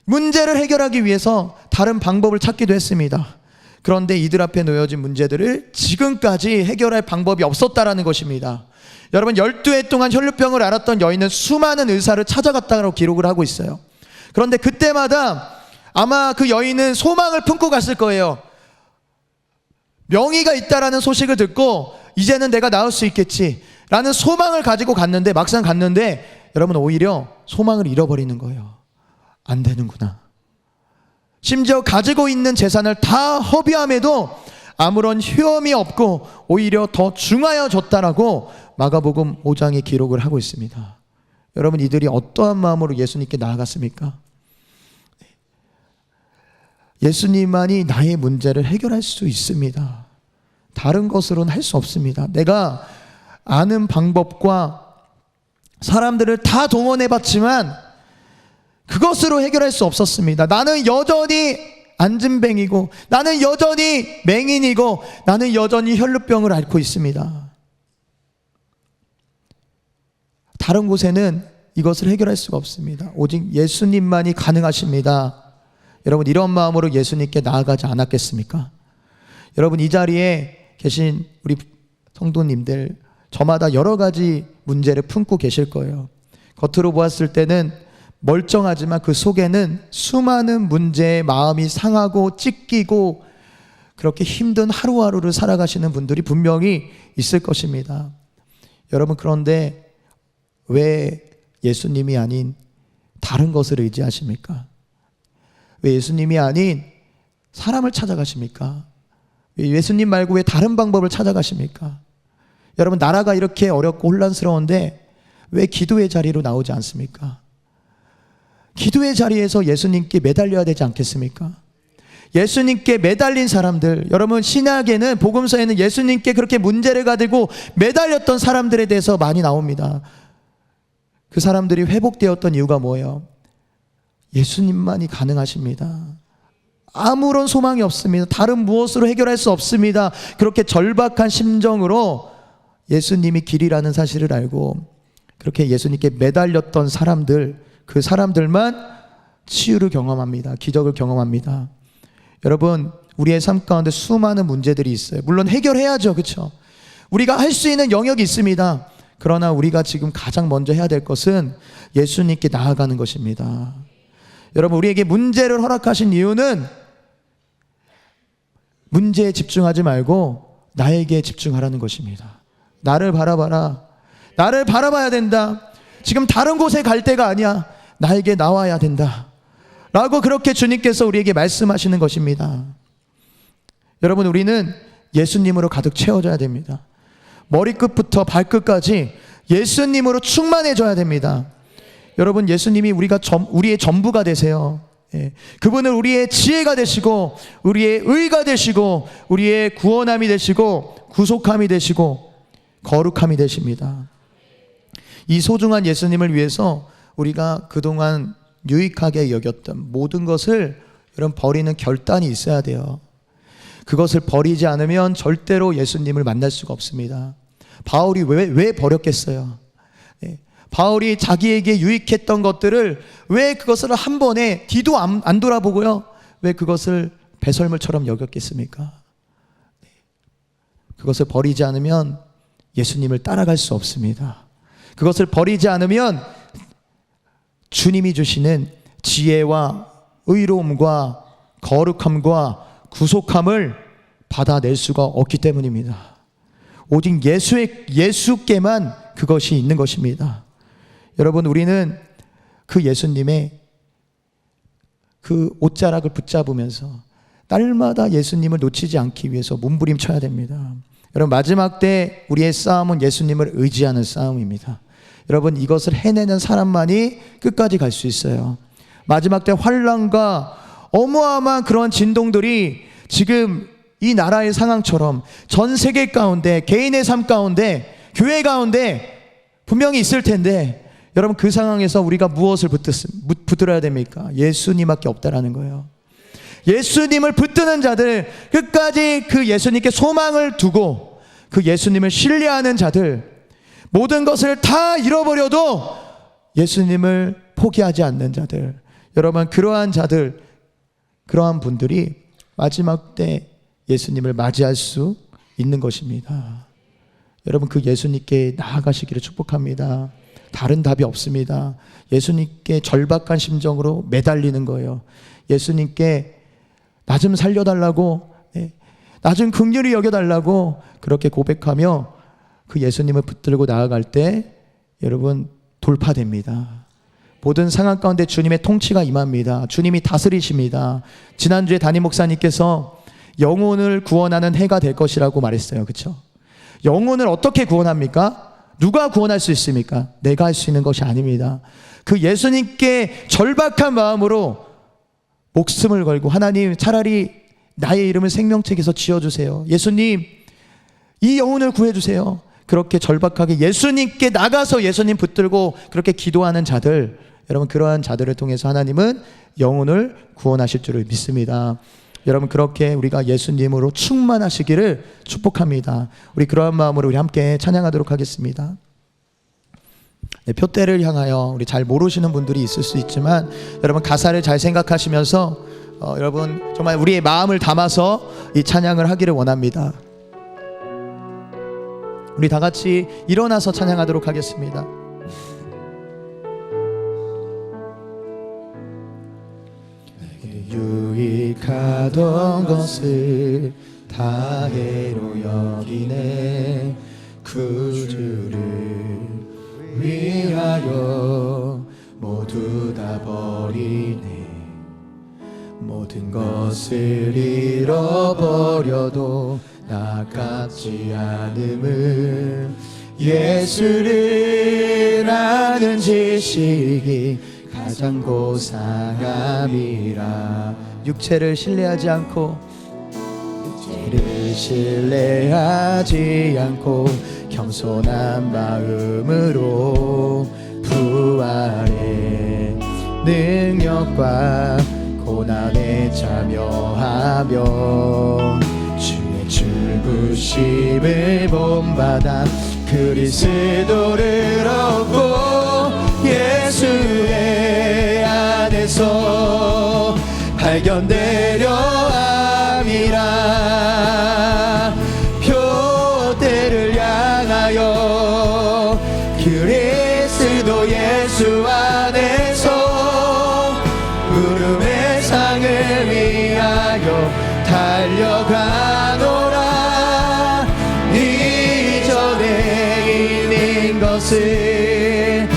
문제를 해결하기 위해서 다른 방법을 찾기도 했습니다. 그런데 이들 앞에 놓여진 문제들을 지금까지 해결할 방법이 없었다라는 것입니다. 여러분, 12해 동안 혈루병을 앓았던 여인은 수많은 의사를 찾아갔다고 기록을 하고 있어요. 그런데 그때마다 아마 그 여인은 소망을 품고 갔을 거예요. 명의가 있다라는 소식을 듣고 이제는 내가 나을 수 있겠지 라는 소망을 가지고 갔는데, 막상 갔는데 여러분, 오히려 소망을 잃어버리는 거예요. 안 되는구나. 심지어 가지고 있는 재산을 다 허비함에도 아무런 휘염이 없고 오히려 더 중하여졌다라고 마가복음 5장에 기록을 하고 있습니다. 여러분, 이들이 어떠한 마음으로 예수님께 나아갔습니까? 예수님만이 나의 문제를 해결할 수 있습니다. 다른 것으로는 할 수 없습니다. 내가 아는 방법과 사람들을 다 동원해 봤지만 그것으로 해결할 수 없었습니다. 나는 여전히 안진뱅이고, 나는 여전히 맹인이고, 나는 여전히 혈루병을 앓고 있습니다. 다른 곳에는 이것을 해결할 수가 없습니다. 오직 예수님만이 가능하십니다. 여러분, 이런 마음으로 예수님께 나아가지 않았겠습니까? 여러분, 이 자리에 계신 우리 성도님들, 저마다 여러 가지 문제를 품고 계실 거예요. 겉으로 보았을 때는 멀쩡하지만 그 속에는 수많은 문제에 마음이 상하고 찢기고 그렇게 힘든 하루하루를 살아가시는 분들이 분명히 있을 것입니다. 여러분, 그런데 왜 예수님이 아닌 다른 것을 의지하십니까? 왜 예수님이 아닌 사람을 찾아가십니까? 왜 예수님 말고 왜 다른 방법을 찾아가십니까? 여러분, 나라가 이렇게 어렵고 혼란스러운데 왜 기도의 자리로 나오지 않습니까? 기도의 자리에서 예수님께 매달려야 되지 않겠습니까? 예수님께 매달린 사람들, 여러분, 신약에는, 복음서에는 예수님께 그렇게 문제를 가지고 매달렸던 사람들에 대해서 많이 나옵니다. 그 사람들이 회복되었던 이유가 뭐예요? 예수님만이 가능하십니다. 아무런 소망이 없습니다. 다른 무엇으로 해결할 수 없습니다. 그렇게 절박한 심정으로 예수님이 길이라는 사실을 알고 그렇게 예수님께 매달렸던 사람들, 그 사람들만 치유를 경험합니다. 기적을 경험합니다. 여러분, 우리의 삶 가운데 수많은 문제들이 있어요. 물론 해결해야죠. 그렇죠? 우리가 할 수 있는 영역이 있습니다. 그러나 우리가 지금 가장 먼저 해야 될 것은 예수님께 나아가는 것입니다. 여러분, 우리에게 문제를 허락하신 이유는 문제에 집중하지 말고 나에게 집중하라는 것입니다. 나를 바라봐라. 나를 바라봐야 된다. 지금 다른 곳에 갈 때가 아니야. 나에게 나와야 된다 라고 그렇게 주님께서 우리에게 말씀하시는 것입니다. 여러분, 우리는 예수님으로 가득 채워져야 됩니다. 머리끝부터 발끝까지 예수님으로 충만해져야 됩니다. 여러분, 예수님이 우리의 전부가 되세요. 그분은 우리의 지혜가 되시고 우리의 의가 되시고 우리의 구원함이 되시고 구속함이 되시고 거룩함이 되십니다. 이 소중한 예수님을 위해서 우리가 그동안 유익하게 여겼던 모든 것을 여러분 버리는 결단이 있어야 돼요. 그것을 버리지 않으면 절대로 예수님을 만날 수가 없습니다. 바울이 왜 버렸겠어요? 바울이 자기에게 유익했던 것들을 왜 그것을 한 번에 뒤도 안 돌아보고요, 왜 그것을 배설물처럼 여겼겠습니까? 그것을 버리지 않으면 예수님을 따라갈 수 없습니다. 그것을 버리지 않으면 주님이 주시는 지혜와 의로움과 거룩함과 구속함을 받아낼 수가 없기 때문입니다. 오직 예수께만 그것이 있는 것입니다. 여러분, 우리는 그 예수님의 그 옷자락을 붙잡으면서 날마다 예수님을 놓치지 않기 위해서 몸부림쳐야 됩니다. 여러분, 마지막 때 우리의 싸움은 예수님을 의지하는 싸움입니다. 여러분, 이것을 해내는 사람만이 끝까지 갈 수 있어요. 마지막 때 환난과 어마어마한 그런 진동들이 지금 이 나라의 상황처럼 전 세계 가운데, 개인의 삶 가운데, 교회 가운데 분명히 있을 텐데, 여러분, 그 상황에서 우리가 무엇을 붙들어야 됩니까? 예수님밖에 없다라는 거예요. 예수님을 붙드는 자들, 끝까지 그 예수님께 소망을 두고 그 예수님을 신뢰하는 자들, 모든 것을 다 잃어버려도 예수님을 포기하지 않는 자들, 여러분, 그러한 자들, 그러한 분들이 마지막 때 예수님을 맞이할 수 있는 것입니다. 여러분, 그 예수님께 나아가시기를 축복합니다. 다른 답이 없습니다. 예수님께 절박한 심정으로 매달리는 거예요. 예수님께 나 좀 살려달라고, 나 좀 긍휼히 여겨달라고 그렇게 고백하며 그 예수님을 붙들고 나아갈 때 여러분 돌파됩니다. 모든 상황 가운데 주님의 통치가 임합니다. 주님이 다스리십니다. 지난주에 담임 목사님께서 영혼을 구원하는 해가 될 것이라고 말했어요. 그렇죠? 영혼을 어떻게 구원합니까? 누가 구원할 수 있습니까? 내가 할 수 있는 것이 아닙니다. 그 예수님께 절박한 마음으로 목숨을 걸고, 하나님 차라리 나의 이름을 생명책에서 지어주세요. 예수님 이 영혼을 구해주세요. 그렇게 절박하게 예수님께 나가서 예수님 붙들고 그렇게 기도하는 자들, 여러분 그러한 자들을 통해서 하나님은 영혼을 구원하실 줄을 믿습니다. 여러분 그렇게 우리가 예수님으로 충만하시기를 축복합니다. 우리 그러한 마음으로 우리 함께 찬양하도록 하겠습니다. 네, 표대를 향하여, 우리 잘 모르시는 분들이 있을 수 있지만 여러분 가사를 잘 생각하시면서 여러분 정말 우리의 마음을 담아서 이 찬양을 하기를 원합니다. 우리 다 같이 일어나서 찬양하도록 하겠습니다. 내게 유익하던 것을 다 해로 여기네. 구주를 위하여 모두 다 버리네. 모든 것을 잃어버려도 아깝지 않음을, 예수를 아는 지식이 가장 고상함이라. 육체를 신뢰하지 않고, 육체를 신뢰하지 않고 겸손한 마음으로 부활의 능력과 고난에 참여하며 주의 죽으심을 본받아 그리스도를 얻고 예수의 안에서 발견되려 함이라. 표대를 향하여 그리스도 예수 안에서 구름의 상을 위하여 달려가노라. 이전에 있는 것을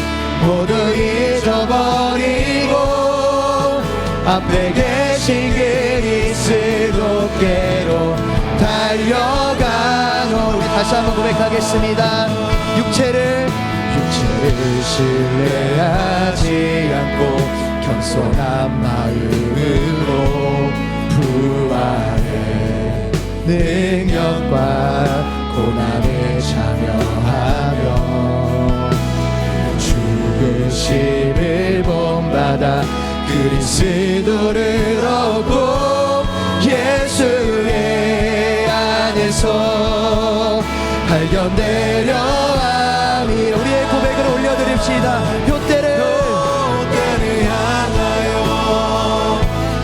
모두 잊어버리고 앞에 계신 그리스도께로 달려가노라. 우리 다시 한번 고백하겠습니다. 육체를 신뢰하지 않고 겸손한 마음으로 부활의 능력과 고난에 참여하며 죽으심을 본받아 그리스도를 얻고 예수의 안에서 발견되려 함이. 우리의 고백을 올려드립시다. 표대를 향하여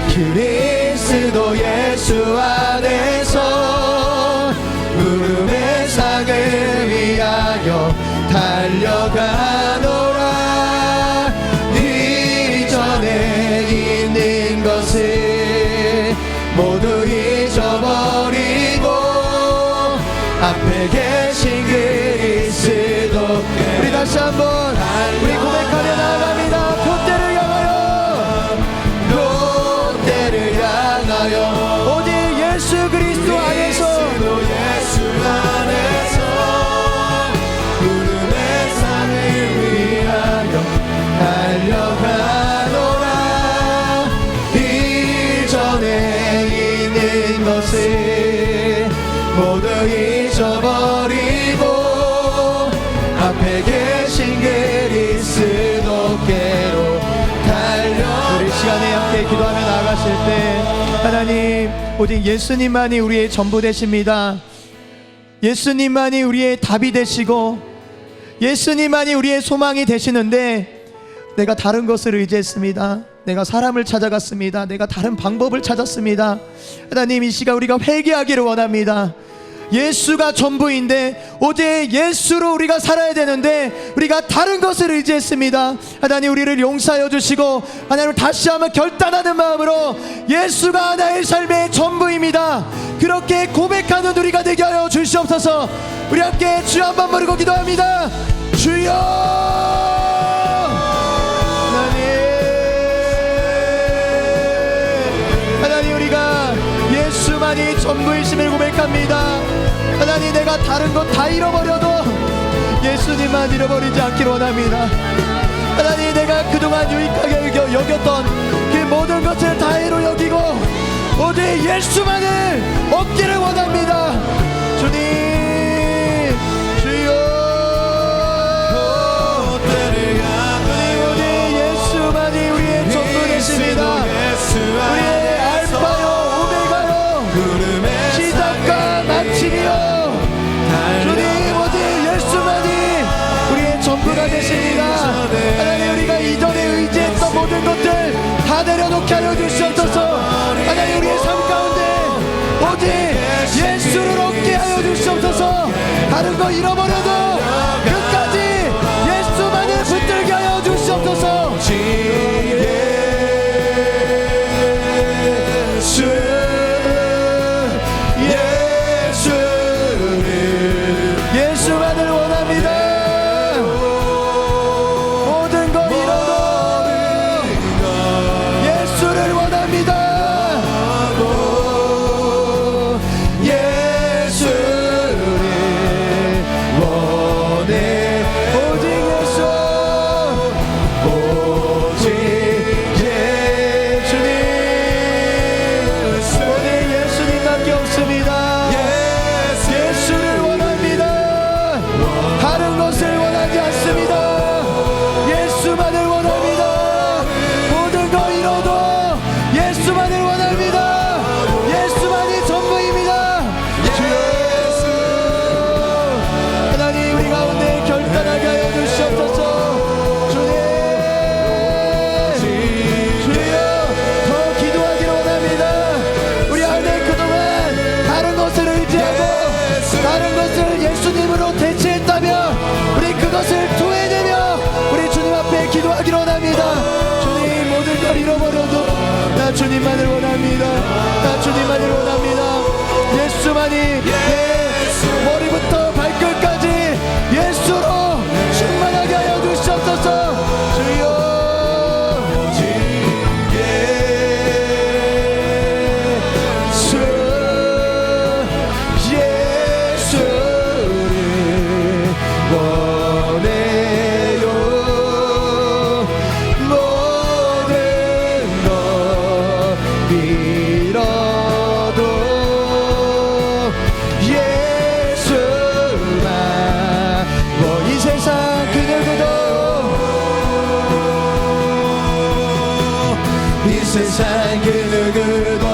그리스도 예수 안에서 구름의 상을 위하여 달려가노라. 이전에 있는 것을 모두 잊어버리고 앞에 계신 그리스도께. 우리 다시 한번 우리 고백하며 나아갑니다. 표대를 향하여, 표대를 향하여 오직 예수 그리스도 안에서, 예수 안에서 구름의 산을 위하여 달려가노라. 이전에 있는 것을 모두 잊어버리고 앞에 계신 그리스도께로 달려. 우리 시간에 함께 기도하며 나아가실 때 하나님, 오직 예수님만이 우리의 전부 되십니다. 예수님만이 우리의 답이 되시고 예수님만이 우리의 소망이 되시는데 내가 다른 것을 의지했습니다. 내가 사람을 찾아갔습니다. 내가 다른 방법을 찾았습니다. 하나님, 이 시간 우리가 회개하기를 원합니다. 예수가 전부인데 오직 예수로 우리가 살아야 되는데 우리가 다른 것을 의지했습니다. 하나님, 우리를 용서하여 주시고 하나님 다시 한번 결단하는 마음으로 예수가 나의 삶의 전부입니다, 그렇게 고백하는 우리가 되게 하여 주시옵소서. 우리 함께 주여 한번 부르고 기도합니다. 주여. 하나님, 우리가 예수만이 전부이심을 고백합니다. 하나님, 내가 다른 것 다 잃어버려도 예수님만 잃어버리지 않기를 원합니다. 하나님, 내가 그동안 유익하게 여겼던 그 모든 것을 다해로 여기고 오직 예수만을 얻기를 원합니다. 주님, 주여, 오직 예수만이 우리의 전부 되십니다. 우리의 알파요 오메가요 시작과 마침이요, 주님, 오직 예수만이 우리의 전부가 되십니다. 하나님, 우리가 이전에 의지했던 모든 것들 다 내려놓게 하여 주시옵소서. 하나님, 우리의 삶 가운데 오직 예수를 얻게 하여 주시옵소서. 다른 거 잃어버려도 끝까지 예수만을 붙들게 하여 주시옵소서. 예수만을 원합니다. 모든 걸 잃어도 예수를 원합니다. 주님만을 원합니다. 나 주님만을 원합니다. 예수만이 내 머리부터 발끝까지 예수로 충만하게 하여 주시옵소서. 주여, 세상 그 누구도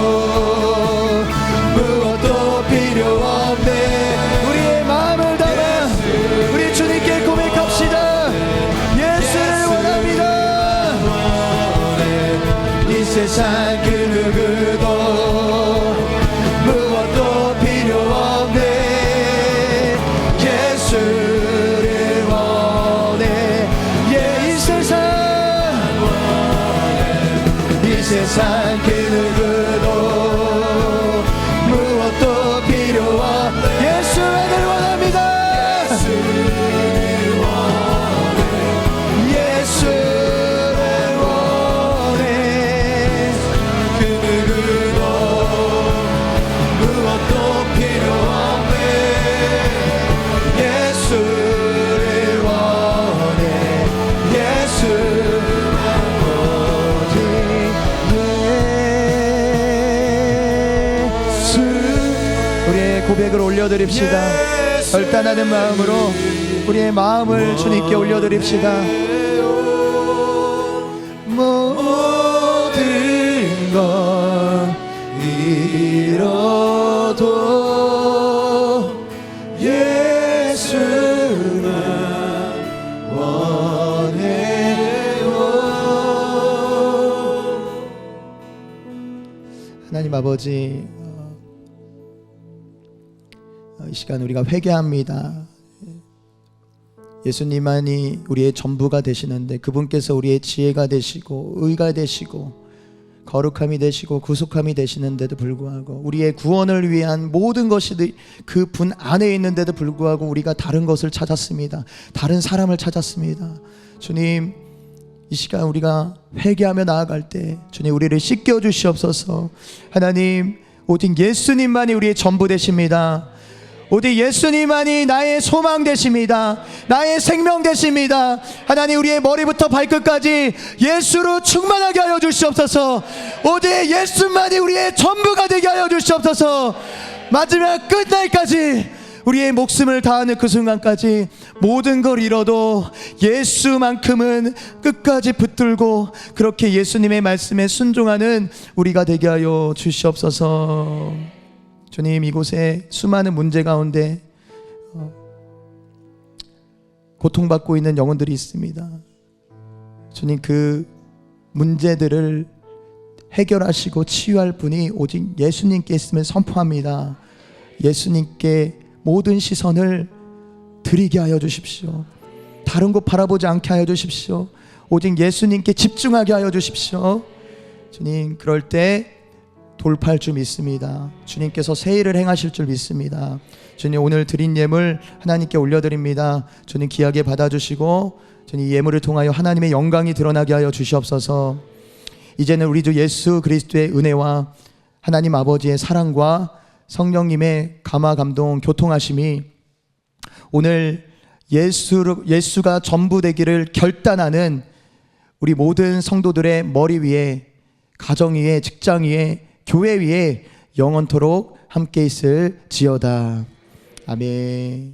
무엇도 필요 없네. 우리의 마음을 담아 우리 주님께 고백합시다. 예수를 원합니다. 이 세상 그 누구도 무엇도 필요 없네. 예수를 원해. 이 세상 그 누구도 무엇도 필요 없네. 예수만을 원합니다. 예수를 원해. 그 누구도 무엇도 필요 없네. 예수를 원해. 우리의 고백을 올려드립시다. 결단하는 마음으로 우리의 마음을 주님께 올려드립시다. 모든 걸 잃어도 예수만 원해요. 하나님 아버지, 이 시간 우리가 회개합니다. 예수님만이 우리의 전부가 되시는데 그분께서 우리의 지혜가 되시고 의가 되시고 거룩함이 되시고 구속함이 되시는데도 불구하고 우리의 구원을 위한 모든 것이 그 분 안에 있는데도 불구하고 우리가 다른 것을 찾았습니다. 다른 사람을 찾았습니다. 주님, 이 시간 우리가 회개하며 나아갈 때 주님 우리를 씻겨 주시옵소서. 하나님, 오직 예수님만이 우리의 전부 되십니다. 오직 예수님만이 나의 소망 되십니다. 나의 생명 되십니다. 하나님, 우리의 머리부터 발끝까지 예수로 충만하게 하여 주시옵소서. 오직 예수만이 우리의 전부가 되게 하여 주시옵소서. 마지막 끝날까지, 우리의 목숨을 다하는 그 순간까지 모든 걸 잃어도 예수만큼은 끝까지 붙들고 그렇게 예수님의 말씀에 순종하는 우리가 되게 하여 주시옵소서. 주님, 이곳에 수많은 문제 가운데 고통받고 있는 영혼들이 있습니다. 주님, 그 문제들을 해결하시고 치유할 분이 오직 예수님께 있음을 선포합니다. 예수님께 모든 시선을 드리게 하여 주십시오. 다른 곳 바라보지 않게 하여 주십시오. 오직 예수님께 집중하게 하여 주십시오. 주님, 그럴 때 돌파할 줄 믿습니다. 주님께서 새 일을 행하실 줄 믿습니다. 주님, 오늘 드린 예물 하나님께 올려드립니다. 주님, 귀하게 받아주시고 주님, 이 예물을 통하여 하나님의 영광이 드러나게 하여 주시옵소서. 이제는 우리 주 예수 그리스도의 은혜와 하나님 아버지의 사랑과 성령님의 감화 감동 교통하심이 오늘 예수가 전부 되기를 결단하는 우리 모든 성도들의 머리 위에, 가정 위에, 직장 위에, 교회 위에 영원토록 함께 있을지어다. 아멘.